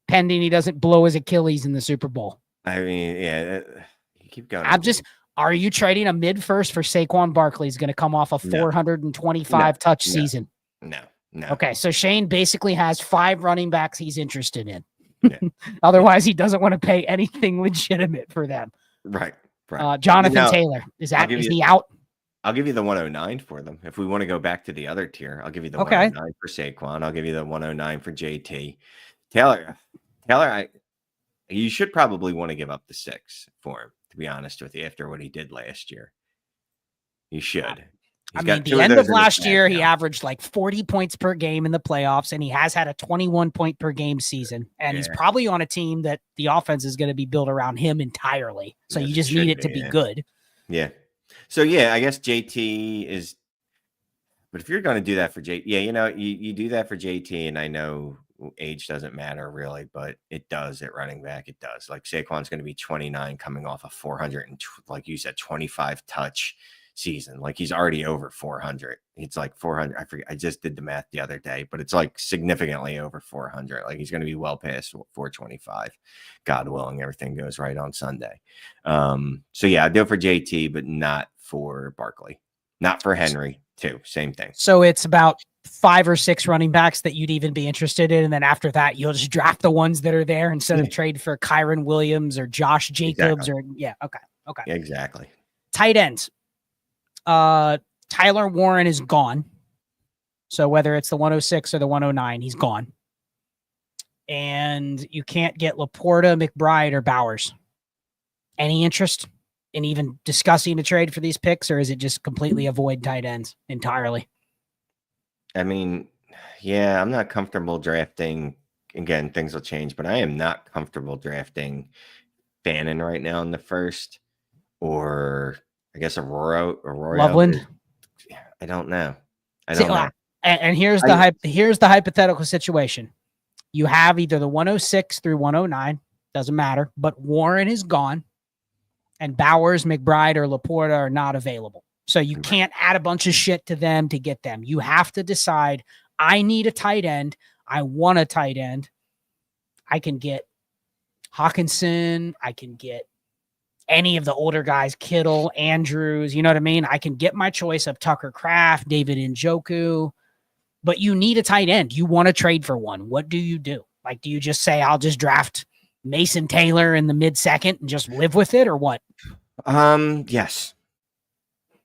Pending he doesn't blow his Achilles in the Super Bowl. I mean, yeah, you keep going. Are you trading a mid first for Saquon Barkley? He's going to come off a 425 touch season. No. Okay, so Shane basically has 5 running backs he's interested in. Yeah. Otherwise, he doesn't want to pay anything legitimate for them. Right. Jonathan Taylor, is he out? I'll give you the 109 for them. If we want to go back to the other tier, I'll give you the 109 for Saquon. I'll give you the 109 for JT. Taylor, you should probably want to give up the 6 for him, to be honest with you, after what he did last year. You should. He's I got mean, two the of end those of in his last bag year, he now. averaged like 40 points per game in the playoffs, and he has had a 21 point per game season. And he's probably on a team that the offense is going to be built around him entirely. So As you it just need should it to be yeah. good. Yeah. So yeah, I guess JT is. But if you're going to do that for JT, yeah, you do that for JT, and I know age doesn't matter really, but it does at running back. It does. Like Saquon's going to be 29, coming off a 400 and like you said, 25 touch season. Like he's already over 400. It's like 400. I forget. I just did the math the other day, but it's like significantly over 400. Like he's going to be well past 425. God willing, everything goes right on Sunday. So yeah, I do it for JT, but not for Barkley, not for Henry too. Same thing. So it's about 5 or 6 running backs that you'd even be interested in. And then after that, you'll just draft the ones that are there instead of trade for Kyron Williams or Josh Jacobs Okay. Yeah, exactly. Tight ends. Tyler Warren is gone. So whether it's the 106 or the 109, he's gone. And you can't get Laporta, McBride, or Bowers. Any interest in even discussing a trade for these picks, or is it just completely avoid tight ends entirely? I mean, yeah, I'm not comfortable drafting. Again, things will change, but I am not comfortable drafting Fannin right now in the first, or I guess Arroyo. Loveland. I don't know. I don't know. And here's the hypothetical situation. You have either the 106 through 109, doesn't matter, but Warren is gone, and Bowers, McBride, or Laporta are not available. So you can't add a bunch of shit to them to get them. You have to decide, I need a tight end. I want a tight end. I can get Hawkinson. I can get any of the older guys, Kittle, Andrews. You know what I mean? I can get my choice of Tucker Kraft, David Njoku. But you need a tight end. You want to trade for one. What do you do? Like, do you just say, I'll just draft Mason Taylor in the mid-second and just live with it, or what? Yes.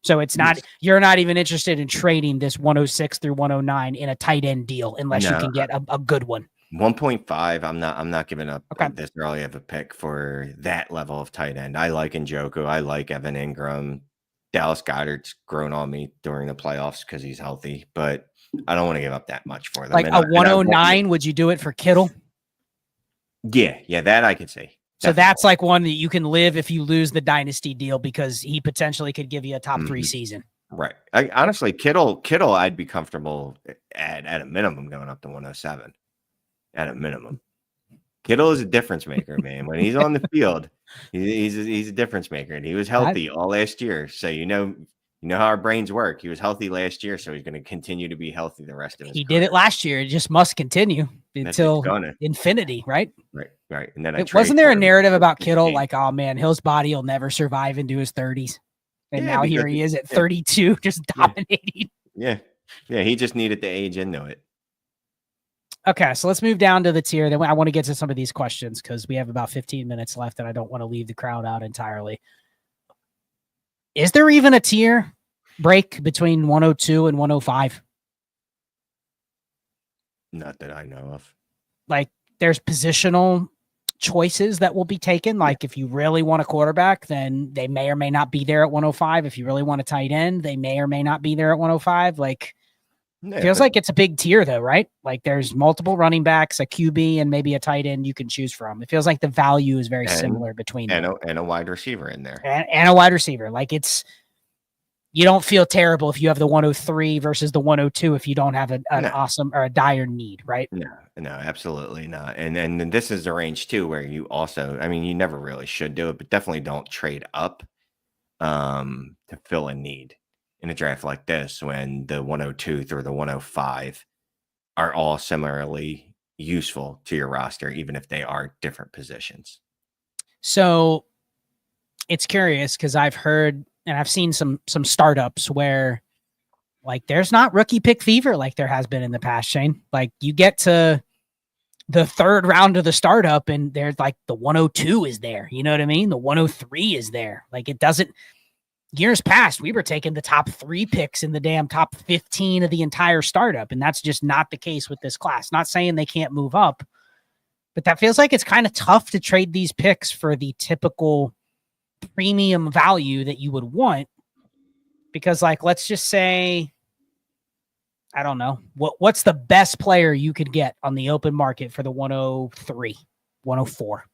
So it's not, you're not even interested in trading this 106 through 109 in a tight end deal unless you can get a good one. 1.5. I'm not giving up this early of a pick for that level of tight end. I like Njoku. I like Evan Ingram. Dallas Goedert's grown on me during the playoffs because he's healthy, but I don't want to give up that much for them. Like a 109, would you do it for Kittle? Yeah, that I could see. So that's like one that you can live if you lose the Dynasty deal because he potentially could give you a top 3 season. Right. Honestly, Kittle, I'd be comfortable at a minimum going up to 107. At a minimum. Kittle is a difference maker, man. When he's on the field, he's a difference maker, and he was healthy all last year. So you know how our brains work. He was healthy last year, so he's going to continue to be healthy the rest of his career. Did it last year. It just must continue until infinity, right? Right. And then wasn't there a narrative about Kittle like, oh man, his body will never survive into his 30s, and now here he is at 32, just dominating. Yeah. He just needed to age into it. Okay, so let's move down to the tier. Then I want to get to some of these questions because we have about 15 minutes left, and I don't want to leave the crowd out entirely. Is there even a tier break between 102 and 105? Not that I know of. Like, there's positional choices that will be taken. Like, if you really want a quarterback, then they may or may not be there at 105. If you really want a tight end, they may or may not be there at 105. Like, feels like it's a big tier, though, right? Like, there's multiple running backs, a QB, and maybe a tight end you can choose from. It feels like the value is very similar between them. And a wide receiver in there. And a wide receiver. Like, you don't feel terrible if you have the 103 versus the 102 if you don't have an awesome or a dire need, right? No, absolutely not. And then this is the range too, where you also, I mean, you never really should do it, but definitely don't trade up to fill a need in a draft like this when the 102 through the 105 are all similarly useful to your roster, even if they are different positions. So it's curious because I've heard and I've seen some startups where like there's not rookie pick fever like there has been in the past, Shane. Like you get to the 3rd round of the startup and there's like the 102 is there. You know what I mean? The 103 is there. Like it doesn't. Years past, we were taking the top 3 picks in the damn top 15 of the entire startup, and that's just not the case with this class. Not saying they can't move up, but that feels like it's kind of tough to trade these picks for the typical premium value that you would want Because, like, let's just say, I don't know, what's the best player you could get on the open market for the 103, 104?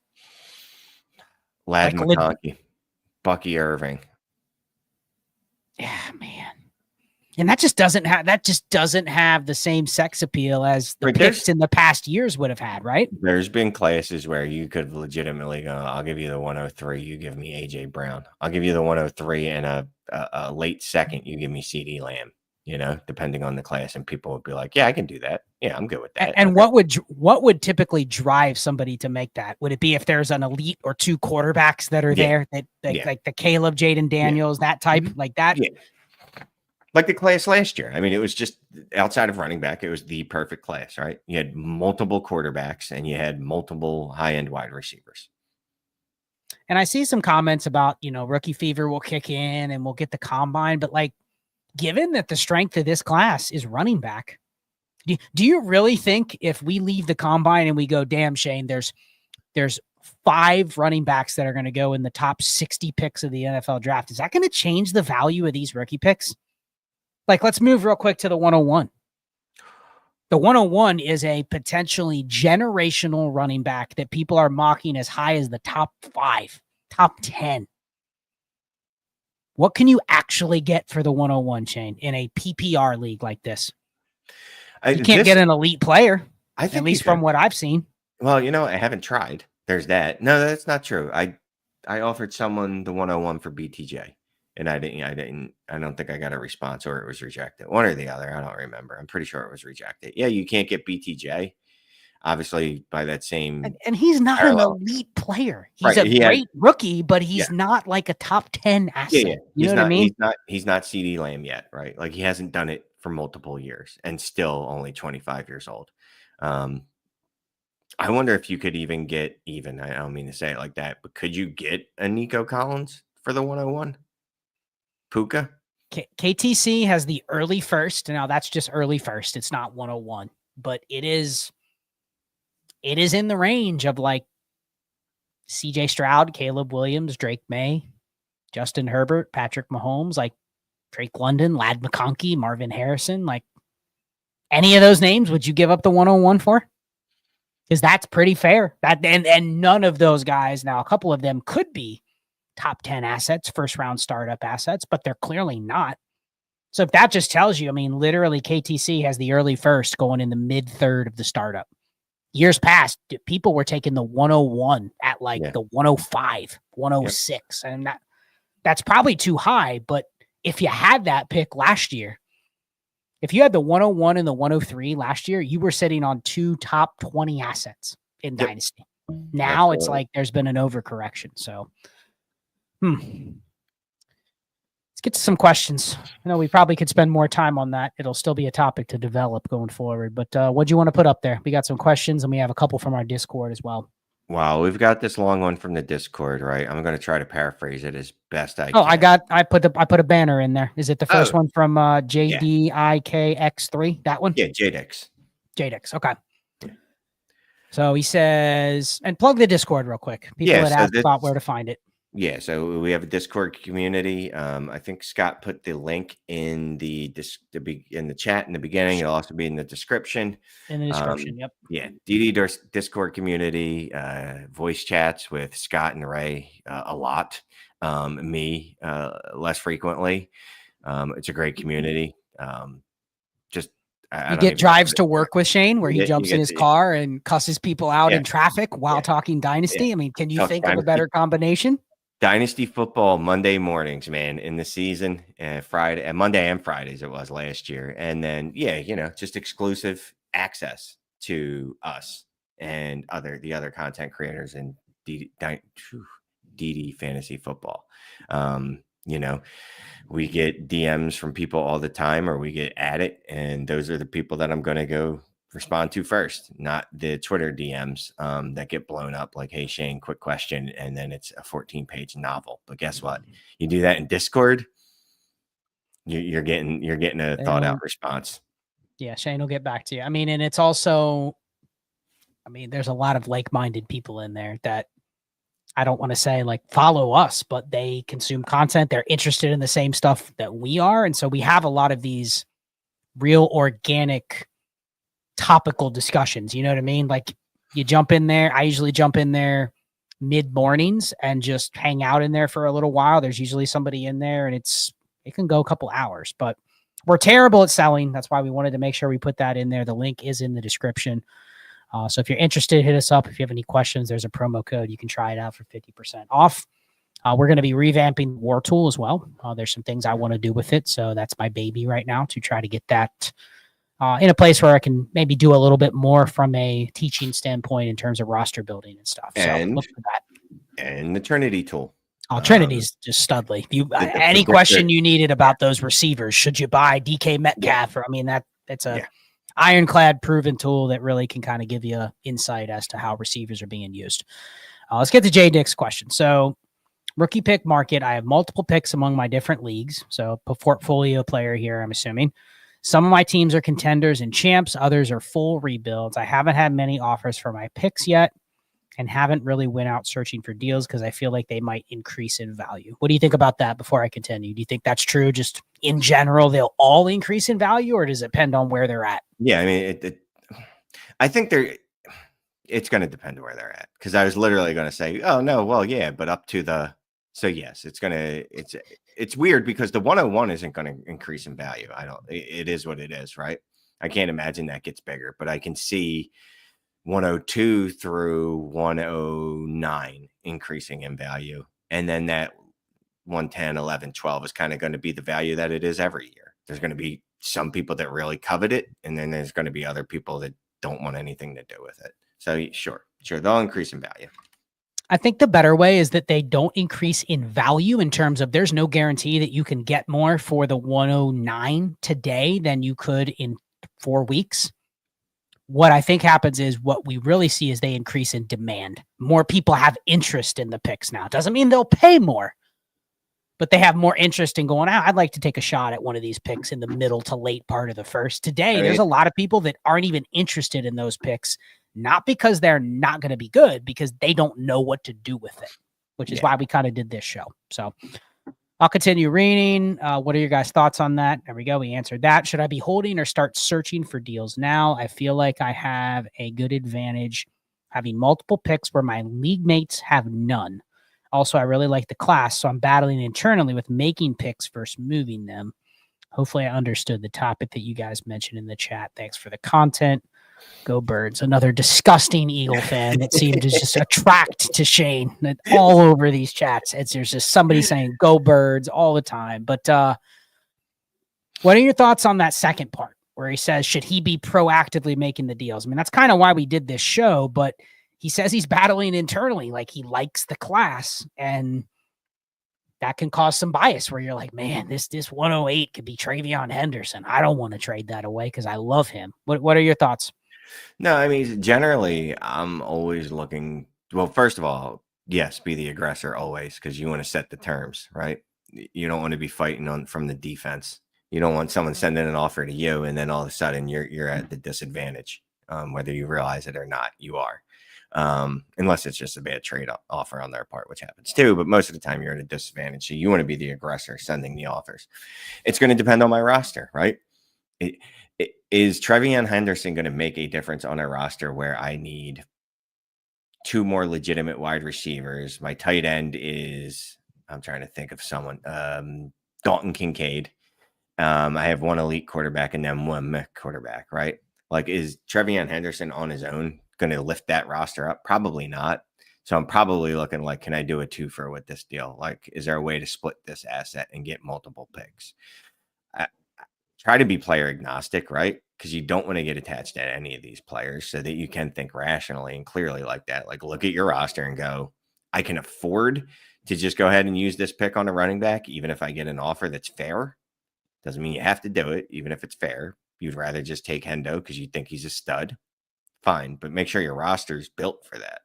Lad Like, McConkey, Bucky Irving. yeah, man. And that just doesn't have the same sex appeal as the Right, picks in the past years would have had, right? there's been classes where you could legitimately go, I'll give you the 103, you give me AJ Brown. I'll give you the 103 and a late second, you give me CD Lamb, depending on the class. And people would be like, yeah, I can do that. Yeah, I'm good with that. And what would typically drive somebody to make that? Would it be if there's an elite or two quarterbacks that are there that like the Caleb, Jaden Daniels, that type, like that? Yeah. Like the class last year. I mean, it was just outside of running back, it was the perfect class, right? You had multiple quarterbacks and you had multiple high-end wide receivers. And I see some comments about, rookie fever will kick in and we'll get the combine. But, like, given that the strength of this class is running back, do you really think if we leave the combine and we go, damn, Shane, there's 5 running backs that are going to go in the top 60 picks of the NFL draft, is that going to change the value of these rookie picks? Like, let's move real quick to the 101. The 101 is a potentially generational running back that people are mocking as high as the top 5, top 10. What can you actually get for the 101, Shane, in a PPR league like this? You can't get an elite player, at least from what I've seen. Well, I haven't tried. There's that. No, that's not true. I offered someone the 101 for BTJ. And I don't think I got a response, or it was rejected. One or the other. I don't remember. I'm pretty sure it was rejected. Yeah, you can't get BTJ, obviously, by that same. And he's not parallel. An elite player. He's a great rookie, but he's not like a top 10 asset. Yeah. You know what I mean? He's not CD Lamb yet, right? Like, he hasn't done it for multiple years and still only 25 years old. I wonder if you could even get I don't mean to say it like that, but could you get a Nico Collins for the 101? Puka? KTC has the early first. Now that's just early first. It's not 101, but it is in the range of like CJ Stroud, Caleb Williams, Drake May, Justin Herbert, Patrick Mahomes, like Drake London, Lad McConkey, Marvin Harrison. Like, any of those names, would you give up the 101 for? Because that's pretty fair. And none of those guys, now a couple of them could be top 10 assets, first round startup assets, but they're clearly not. So if that just tells you, I mean, literally KTC has the early first going in the mid third of the startup. Years past, people were taking the 101 at the 105, 106. And that's probably too high. But if you had that pick last year, if you had the 101 and the 103 last year, you were sitting on 2 top 20 assets in Dynasty. Now it's like there's been an overcorrection. So let's get to some questions. I know we probably could spend more time on that. It'll still be a topic to develop going forward. But what do you want to put up there? We got some questions, and we have a couple from our Discord as well. Wow, we've got this long one from the Discord, right? I'm going to try to paraphrase it as best I can. I put a banner in there. Is it the first one from JDIKX3? That one? Yeah, JDX. JDX. Okay. Yeah. So he says, and plug the Discord real quick. People that ask about where to find it. Yeah, so we have a Discord community. I think Scott put the link in the chat in the beginning. It'll also be in the description. In the description, yep. Yeah, DD Discord community, voice chats with Scott and Ray a lot. Me less frequently. It's a great community. You get drives to work with Shane where he jumps in his car and cusses people out in traffic while talking Dynasty. I mean, can you think of a better combination? Dynasty football Monday mornings, man, in the season, Friday and Monday and Fridays it was last year. And then, just exclusive access to us and the other content creators in DD fantasy football. We get DMs from people all the time, or we get at it. And those are the people that I'm going to go respond to first, not the Twitter DMs that get blown up like, hey, Shane, quick question. And then it's a 14-page novel. But guess what? You do that in Discord, you're getting a thought out response. Yeah. Shane will get back to you. I mean, and it's also, there's a lot of like-minded people in there that I don't want to say like follow us, but they consume content. They're interested in the same stuff that we are. And so we have a lot of these real organic topical discussions. You know what I mean? Like you jump in there. I usually jump in there mid mornings and just hang out in there for a little while. There's usually somebody in there and it can go a couple hours, but we're terrible at selling. That's why we wanted to make sure we put that in there. The link is in the description. So if you're interested, hit us up. If you have any questions, there's a promo code. You can try it out for 50% off. We're going to be revamping War Tool as well. There's some things I want to do with it. So that's my baby right now to try to get that in a place where I can maybe do a little bit more from a teaching standpoint in terms of roster building and stuff. So look for that. And the Trinity tool. Oh, Trinity's just studly. Any question you needed about those receivers, should you buy DK Metcalf? Or, I mean, that's a ironclad proven tool that really can kind of give you insight as to how receivers are being used. Let's get to Jay Dick's question. So rookie pick market, I have multiple picks among my different leagues. So a portfolio player here, I'm assuming. Some of my teams are contenders and champs. Others are full rebuilds. I haven't had many offers for my picks yet and haven't really went out searching for deals because I feel like they might increase in value. What do you think about that before I continue? Do you think that's true? Just in general, they'll all increase in value, or does it depend on where they're at? Yeah, I mean, I think it's going to depend on where they're at. Because I was literally going to say, oh no, well, yeah, but up to the. So yes, it's weird because the 101 isn't going to increase in value. It is what it is, right? I can't imagine that gets bigger, but I can see 102 through 109 increasing in value. And then that 110, 11, 12 is kind of going to be the value that it is every year. There's going to be some people that really covet it. And then there's going to be other people that don't want anything to do with it. So sure, they'll increase in value. I think the better way is that they don't increase in value in terms of there's no guarantee that you can get more for the 109 today than you could in 4 weeks. What I think happens is what we really see is they increase in demand. More people have interest in the picks now. Doesn't mean they'll pay more, but they have more interest in going out. I'd like to take a shot at one of these picks in the middle to late part of the first. Today, there's a lot of people that aren't even interested in those picks, not because they're not going to be good, because they don't know what to do with it, which is why we kind of did this show. So I'll continue reading. What are your guys' thoughts on that? There we go. We answered that. Should I be holding or start searching for deals now? I feel like I have a good advantage having multiple picks where my league mates have none. Also, I really like the class, so I'm battling internally with making picks versus moving them. Hopefully, I understood the topic that you guys mentioned in the chat. Thanks for the content. Go Birds. Another disgusting Eagle fan that seemed to just attract to Shane all over these chats. There's just somebody saying go Birds all the time. But what are your thoughts on that second part where he says, should he be proactively making the deals? I mean, that's kind of why we did this show, but he says he's battling internally. Like he likes the class, and that can cause some bias where you're like, man, this 108 could be Travion Henderson. I don't want to trade that away because I love him. What are your thoughts? No, I mean, generally, I'm always looking. Well, first of all, yes, be the aggressor always because you want to set the terms, right? You don't want to be fighting from the defense. You don't want someone sending an offer to you and then all of a sudden you're at the disadvantage, whether you realize it or not. You are, unless it's just a bad trade offer on their part, which happens too. But most of the time, you're at a disadvantage. So you want to be the aggressor sending the offers. It's going to depend on my roster, right? Is Travion Henderson going to make a difference on a roster where I need 2 more legitimate wide receivers? My tight end is, I'm trying to think of someone, Dalton Kincaid. I have 1 elite quarterback and then 1 mech quarterback, right? Like, is Travion Henderson on his own going to lift that roster up? Probably not. So I'm probably looking like, can I do a 2-for with this deal? Like, is there a way to split this asset and get multiple picks? Try to be player agnostic, right? Because you don't want to get attached to any of these players so that you can think rationally and clearly like that. Like, look at your roster and go, I can afford to just go ahead and use this pick on a running back, even if I get an offer that's fair. Doesn't mean you have to do it, even if it's fair. You'd rather just take Hendo because you think he's a stud. Fine, but make sure your roster's built for that.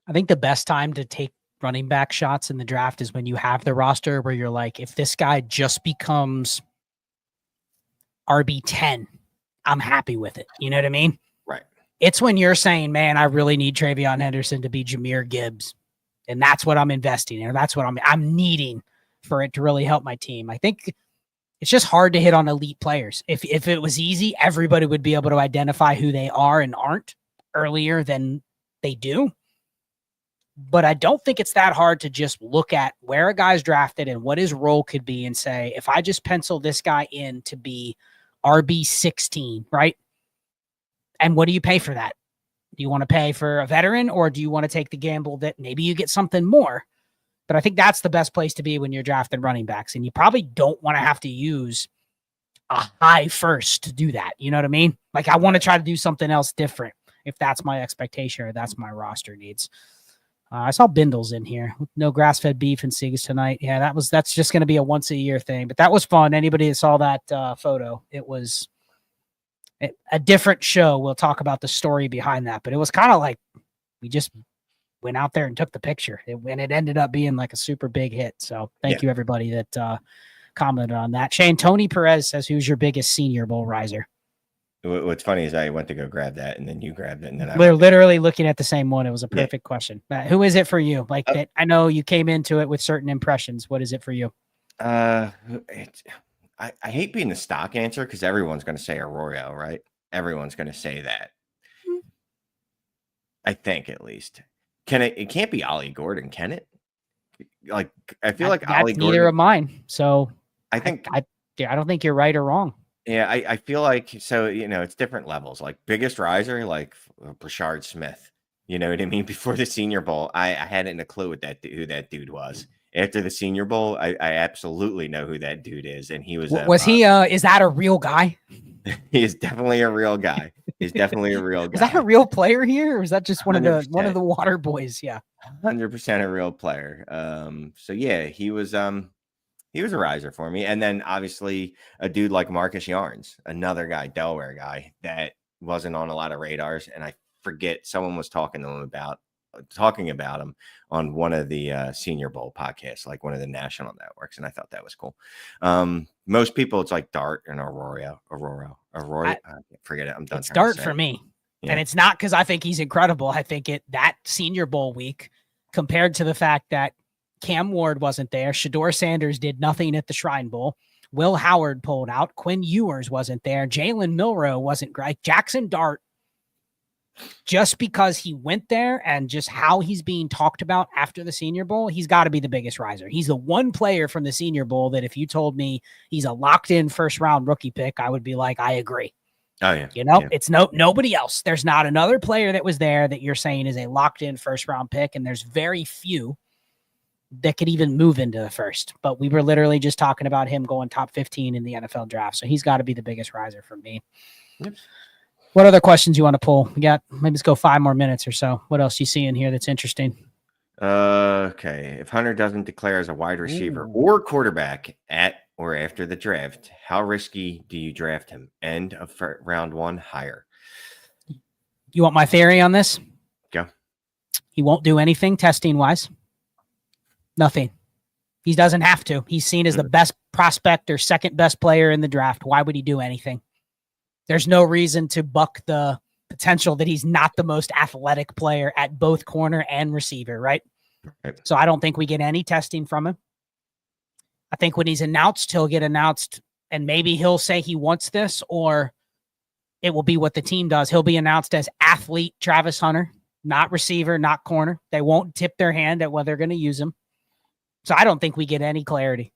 I think the best time to take running back shots in the draft is when you have the roster where you're like, if this guy just becomes RB10, I'm happy with it. You know what I mean? Right. It's when you're saying, man, I really need Travion Henderson to be Jahmyr Gibbs. And that's what I'm investing in. Or that's what I'm needing for it to really help my team. I think it's just hard to hit on elite players. If it was easy, everybody would be able to identify who they are and aren't earlier than they do. But I don't think it's that hard to just look at where a guy's drafted and what his role could be and say, if I just pencil this guy in to be RB16, right? And what do you pay for that? Do you want to pay for a veteran, or do you want to take the gamble that maybe you get something more? But I think that's the best place to be when you're drafting running backs. And you probably don't want to have to use a high first to do that. You know what I mean? Like, I want to try to do something else different if that's my expectation or that's my roster needs. I saw Bindle's in here. No grass-fed beef and Segas tonight. Yeah, that's just going to be a once-a-year thing. But that was fun. Anybody that saw that photo, it was a different show. We'll talk about the story behind that. But it was kind of like we just went out there and took the picture. And it ended up being like a super big hit. So thank you, everybody that commented on that. Shane, Tony Perez says, who's your biggest Senior Bowl riser? What's funny is I went to go grab that, and then you grabbed it, and then we're literally looking at the same one. It was a perfect question. Who is it for you? Like that, I know you came into it with certain impressions. What is it for you? I hate being the stock answer because everyone's going to say Arroyo, right? Everyone's going to say that. I think at least. It can't be Ollie Gordon, can it? Like, I feel like Ollie Gordon. Neither of mine. So I think I don't think you're right or wrong. Yeah, I feel like, so, it's different levels. Like, biggest riser, like Brashard Smith. You know what I mean? Before the Senior Bowl, I hadn't a clue who that dude was. After the Senior Bowl, I absolutely know who that dude is. And he was is that a real guy? He is definitely a real guy. He's definily a real guy. Is that a real player here? Or is that just one of the water boys? Yeah. 100% a real player. So yeah, he was a riser for me. And then obviously a dude like Marcus Yarns, another guy, Delaware guy that wasn't on a lot of radars. And I forget, someone was talking about him on one of the Senior Bowl podcasts, like one of the national networks. And I thought that was cool. Most people, it's like Dart and Aurora. I forget it. I'm done. It's Dart for me. Yeah. And it's not because I think he's incredible. I think that Senior Bowl week, compared to the fact that Cam Ward wasn't there, Shador Sanders did nothing at the Shrine Bowl, Will Howard pulled out, Quinn Ewers wasn't there, Jalen Milroe wasn't great, Jackson Dart, just because he went there and just how he's being talked about after the Senior Bowl, he's got to be the biggest riser. He's the one player from the Senior Bowl that if you told me he's a locked-in first-round rookie pick, I would be like, I agree. Oh, yeah. It's nobody else. There's not another player that was there that you're saying is a locked-in first-round pick, and there's very few that could even move into the first. But we were literally just talking about him going top 15 in the NFL draft, so he's got to be the biggest riser for me. Yep. What other questions you want to pull? We got, maybe let's go 5 more minutes or so. What else you see in here that's interesting? Okay. If Hunter doesn't declare as a wide receiver or quarterback at or after the draft, how risky do you draft him? End of round 1, higher. You want my theory on this? Go. He won't do anything testing-wise. Nothing. He doesn't have to. He's seen as the best prospect or second best player in the draft. Why would he do anything? There's no reason to buck the potential that he's not the most athletic player at both corner and receiver, right? So I don't think we get any testing from him. I think when he's announced, he'll get announced, and maybe he'll say he wants this, or it will be what the team does. He'll be announced as athlete Travis Hunter, not receiver, not corner. They won't tip their hand at whether they're going to use him. So I don't think we get any clarity.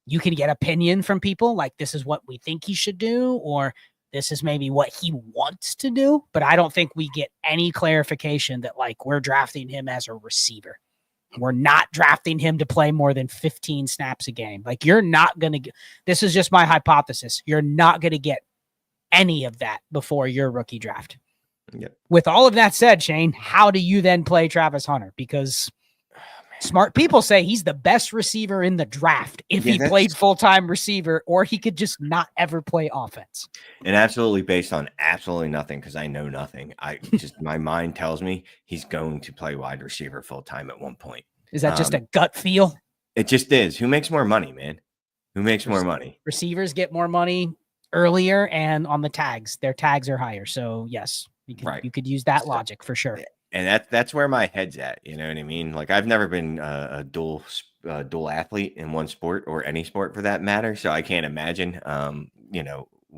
You can get opinion from people like this is what we think he should do, or this is maybe what he wants to do. But I don't think we get any clarification that like we're drafting him as a receiver. We're not drafting him to play more than 15 snaps a game. Like you're not going to get, this is just my hypothesis. You're not going to get any of that before your rookie draft. Yep. With all of that said, Shane, how do you then play Travis Hunter? Because smart people say he's the best receiver in the draft if he played full-time receiver, or he could just not ever play offense. And absolutely based on absolutely nothing, because I know nothing. My mind tells me he's going to play wide receiver full-time at one point. Is that just a gut feel? It just is. Who makes more money, man? Who makes more money? Receivers get more money earlier and on the tags. Their tags are higher. So yes, you could use that logic for sure. And that's where my head's at. You know what I mean? Like I've never been a dual athlete in one sport or any sport for that matter. So I can't imagine, You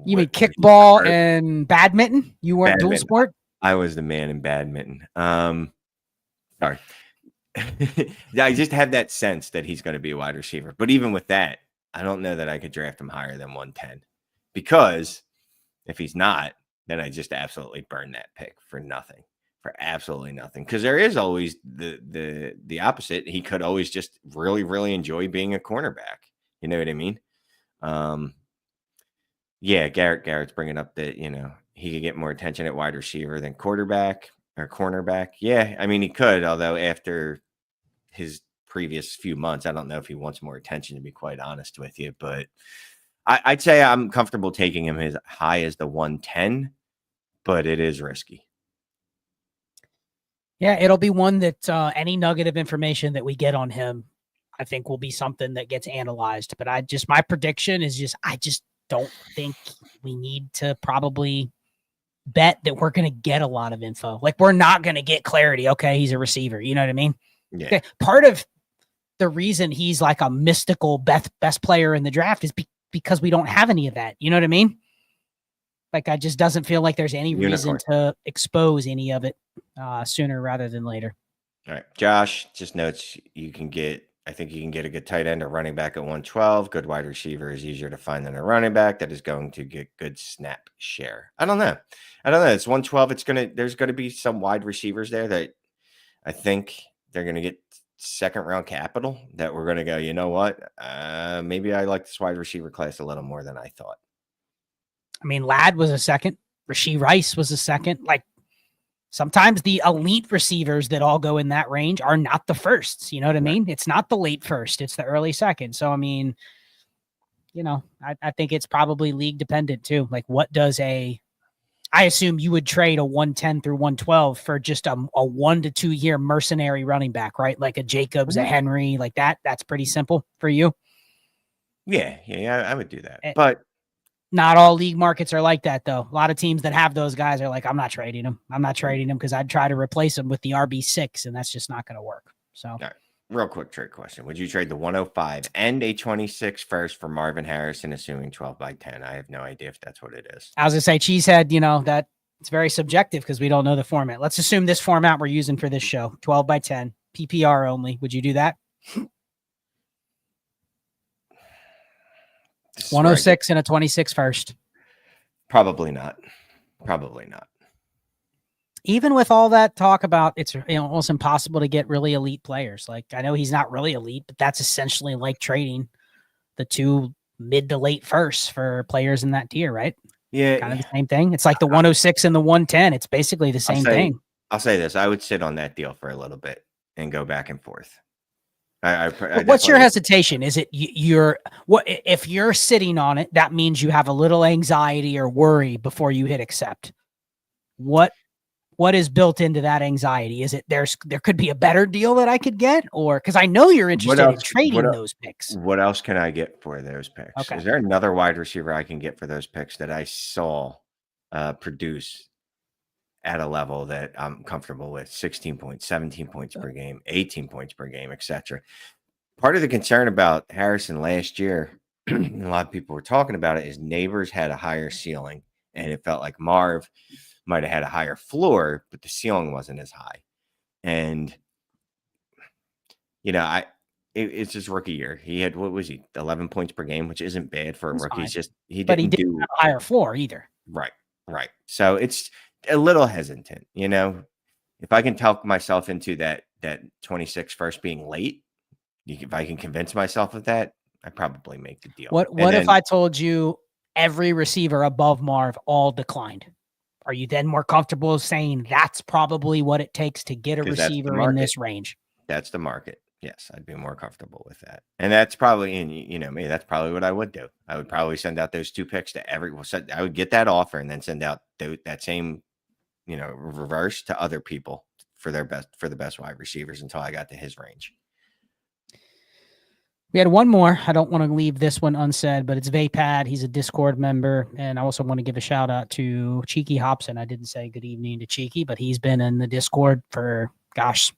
mean what he kickball preferred. and badminton? You weren't dual Badminton. sport? I was the man in badminton. Sorry. Yeah, I just have that sense that he's going to be a wide receiver. But even with that, I don't know that I could draft him higher than 110 because if he's not, then I just absolutely burn that pick for nothing, for absolutely nothing. Because there is always the opposite. He could always just really, really enjoy being a cornerback. You know what I mean? Um, yeah, Garrett's bringing up that he could get more attention at wide receiver than quarterback or cornerback. Yeah, I mean he could, although after his previous few months, I don't know if he wants more attention, to be quite honest with you. But I'd say I'm comfortable taking him as high as the 110, but it is risky. Yeah, it'll be one that any nugget of information that we get on him, I think will be something that gets analyzed. But my prediction is I just don't think we need to probably bet that we're going to get a lot of info. Like we're not going to get clarity. Okay, he's a receiver. You know what I mean? Yeah. Okay. Part of the reason he's like a mystical best player in the draft is because we don't have any of that. You know what I mean? Like I just doesn't feel like there's any reason to expose any of it sooner rather than later. All right. Josh just notes I think you can get a good tight end or running back at 112. Good wide receiver is easier to find than a running back that is going to get good snap share. I don't know. It's 112. There's going to be some wide receivers there that I think they're going to get second round capital that we're going to go, you know what? Maybe I like this wide receiver class a little more than I thought. I mean, Ladd was a second. Rashee Rice was a second. Like sometimes the elite receivers that all go in that range are not the firsts. You know what I mean? It's not the late first. It's the early second. So, I mean, I think it's probably league dependent too. Like I assume you would trade a 110 through 112 for just a 1 to 2 year mercenary running back, right? Like a Jacobs, a Henry, like that. That's pretty simple for you. Yeah, I would do that. But not all league markets are like that, though. A lot of teams that have those guys are like, I'm not trading them. I'm not trading them because I'd try to replace them with the RB6, and that's just not going to work. So, all right. Real quick trade question. Would you trade the 105 and a 26 first for Marvin Harrison, assuming 12 by 10? I have no idea if that's what it is. I was going to say, Cheesehead, that it's very subjective because we don't know the format. Let's assume this format we're using for this show, 12 by 10, PPR only. Would you do that? 106 and a 26 first. Probably not. Even with all that talk about it's almost impossible to get really elite players. Like I know he's not really elite, but that's essentially like trading the 2 mid to late firsts for players in that tier, right? Yeah. Kind of the same thing. It's like the 106 and the 110. It's basically the same thing. I'll say this. I would sit on that deal for a little bit and go back and forth. What's your hesitation? Is it if you're sitting on it, that means you have a little anxiety or worry before you hit accept. What is built into that anxiety? Is it there could be a better deal that I could get, or because I know you're interested in trading those picks. What else can I get for those picks? Okay. Is there another wide receiver I can get for those picks that I saw produce at a level that I'm comfortable with? 16 points, 17 points per game, 18 points per game, etc. Part of the concern about Harrison last year, a lot of people were talking about it, is Neighbors had a higher ceiling, and it felt like Marv might have had a higher floor, but the ceiling wasn't as high. And it's his rookie year. He had 11 points per game, which isn't bad for a rookie. It's just he didn't do have a higher floor either. Right. So it's a little hesitant, If I can talk myself into that 26 first being late, if I can convince myself of that, I probably make the deal. What if I told you every receiver above Marv all declined? Are you then more comfortable saying that's probably what it takes to get a receiver in this range? That's the market. Yes, I'd be more comfortable with that. And that's probably, me, that's probably what I would do. I would probably send out those 2 picks to I would get that offer and then send out that same, reverse to other people for the best wide receivers until I got to his range. We had one more. I don't want to leave this one unsaid, but it's Vapad. He's a Discord member. And I also want to give a shout out to Cheeky Hobson. I didn't say good evening to Cheeky, but he's been in the Discord for, gosh,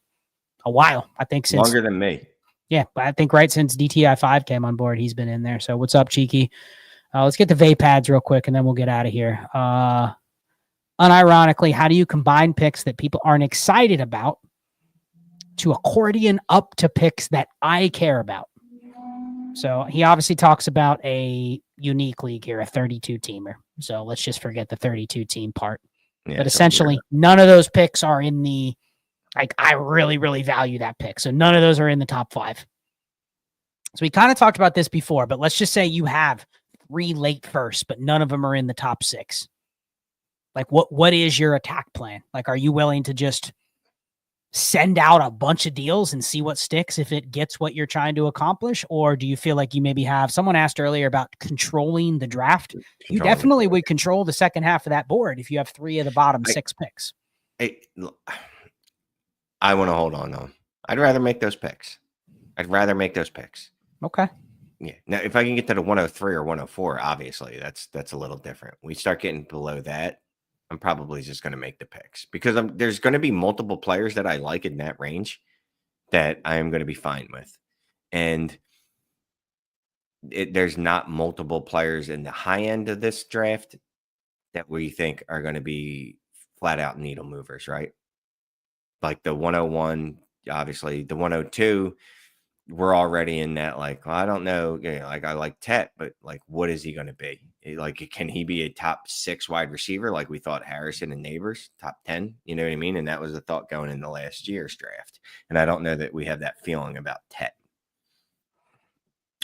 a while. I think since longer than me. Yeah, but I think right since DTI 5 came on board, he's been in there. So what's up, Cheeky? Let's get the Vapads real quick, and then we'll get out of here. Unironically, how do you combine picks that people aren't excited about to accordion up to picks that I care about? So he obviously talks about a unique league here, a 32-teamer. So let's just forget the 32-team part. Yeah, but essentially, none of those picks are in the, like, I really, really value that pick. So none of those are in the top 5. So we kind of talked about this before, but let's just say you have 3 late firsts, but none of them are in the top 6. Like, what is your attack plan? Like, are you willing to just send out a bunch of deals and see what sticks if it gets what you're trying to accomplish? Or do you feel like you maybe have, someone asked earlier about controlling the draft. You definitely would control the second half of that board if you have 3 of the bottom 6 picks. I want to hold on though. I'd rather make those picks. Okay. Yeah. Now, if I can get to the 103 or 104, obviously that's a little different. We start getting below that, I'm probably just going to make the picks because there's going to be multiple players that I like in that range that I am going to be fine with. And there's not multiple players in the high end of this draft that we think are going to be flat out needle movers, right? Like the 101, obviously the 102, we're already in that, like, well, I don't know, like I like Tet, but like, what is he going to be? Like, can he be a top 6 wide receiver? Like we thought Harrison and Neighbors, top 10, you know what I mean? And that was the thought going into last year's draft. And I don't know that we have that feeling about Tet.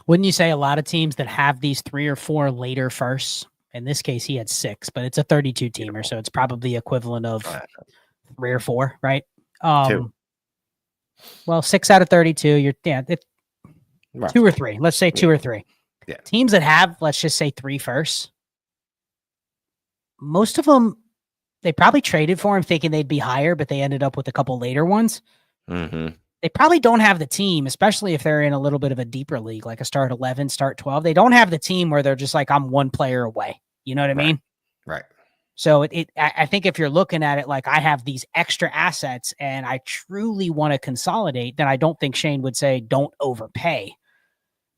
Wouldn't you say a lot of teams that have these 3 or 4 later firsts, in this case, he had 6, but it's a 32 teamer. So it's probably equivalent of 3 or 4, right? 2. Well, 6 out of 32, 2 or 3. Let's say 2 or 3. Yeah. Teams that have, let's just say 3 firsts, most of them, they probably traded for him thinking they'd be higher, but they ended up with a couple later ones. Mm-hmm. They probably don't have the team, especially if they're in a little bit of a deeper league, like a start 11, start 12. They don't have the team where they're just like, I'm 1 player away. You know what I mean? Right. So I think if you're looking at it like I have these extra assets and I truly want to consolidate, then I don't think Shane would say don't overpay.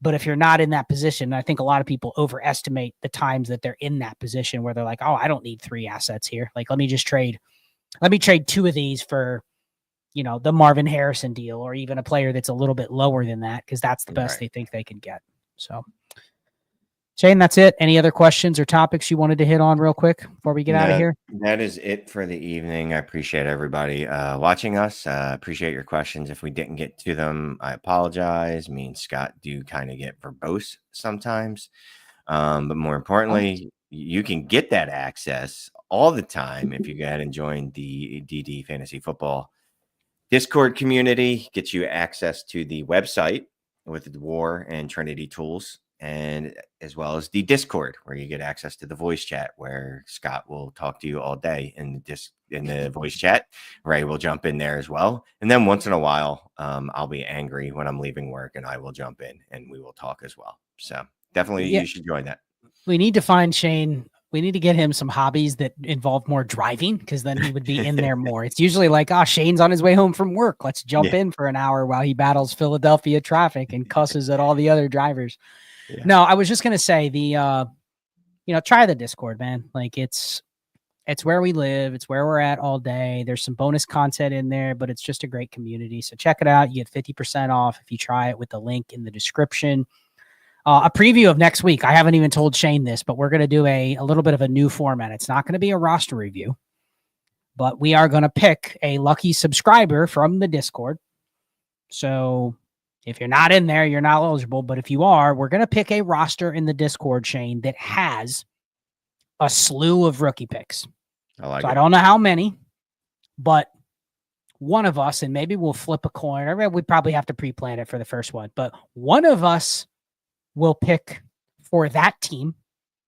But if you're not in that position, I think a lot of people overestimate the times that they're in that position where they're like, oh, I don't need 3 assets here. Like, let me trade 2 of these for, the Marvin Harrison deal, or even a player that's a little bit lower than that, because that's the best they think they can get. So, Shane, that's it. Any other questions or topics you wanted to hit on real quick before we get out of here? That is it for the evening. I appreciate everybody watching us. Appreciate your questions. If we didn't get to them, I apologize. Me and Scott do kind of get verbose sometimes. But more importantly, you can get that access all the time if you go ahead and join the DD Fantasy Football Discord community. Gets you access to the website with the War and Trinity tools, and as well as the Discord, where you get access to the voice chat, where Scott will talk to you all day in the voice chat. Ray will jump in there as well. And then once in a while, I'll be angry when I'm leaving work and I will jump in and we will talk as well. So definitely you should join that. We need to find Shane. We need to get him some hobbies that involve more driving, because then he would be in there more. It's usually like, Shane's on his way home from work. Let's jump in for an hour while he battles Philadelphia traffic and cusses at all the other drivers. Yeah. No, I was just going to say try the Discord, man. Like it's where we live. It's where we're at all day. There's some bonus content in there, but it's just a great community. So check it out. You get 50% off if you try it with the link in the description. A preview of next week. I haven't even told Shane this, but we're going to do a little bit of a new format. It's not going to be a roster review, but we are going to pick a lucky subscriber from the Discord. So if you're not in there, you're not eligible. But if you are, we're going to pick a roster in the Discord, Shane, that has a slew of rookie picks. I don't know how many, but one of us, and maybe we'll flip a coin. We probably have to pre-plan it for the first one, but one of us will pick for that team.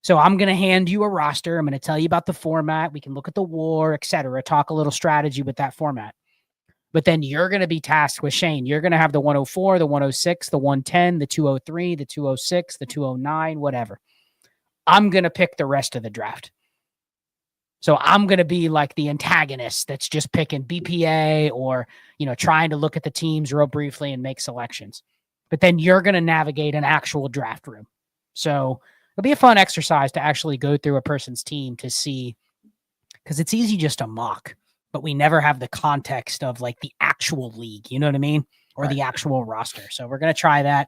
So I'm going to hand you a roster. I'm going to tell you about the format. We can look at the war, etc. Talk a little strategy with that format. But then you're going to be tasked with, Shane, you're going to have the 104, the 106, the 110, the 203, the 206, the 209, whatever. I'm going to pick the rest of the draft. So I'm going to be like the antagonist that's just picking BPA or, trying to look at the teams real briefly and make selections. But then you're going to navigate an actual draft room. So it'll be a fun exercise to actually go through a person's team to see, because it's easy just to mock, but we never have the context of like the actual league, you know what I mean? Or the actual roster. So we're going to try that.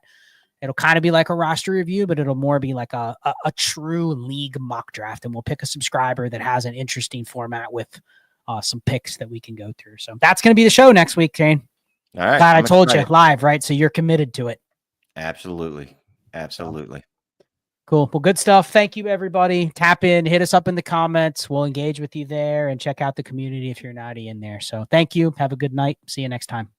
It'll kind of be like a roster review, but it'll more be like a true league mock draft. And we'll pick a subscriber that has an interesting format with some picks that we can go through. So that's going to be the show next week, Jane. All right. Glad I told you live, right? So you're committed to it. Absolutely. Cool. Well, good stuff. Thank you, everybody. Tap in, hit us up in the comments. We'll engage with you there and check out the community if you're not in there. So thank you. Have a good night. See you next time.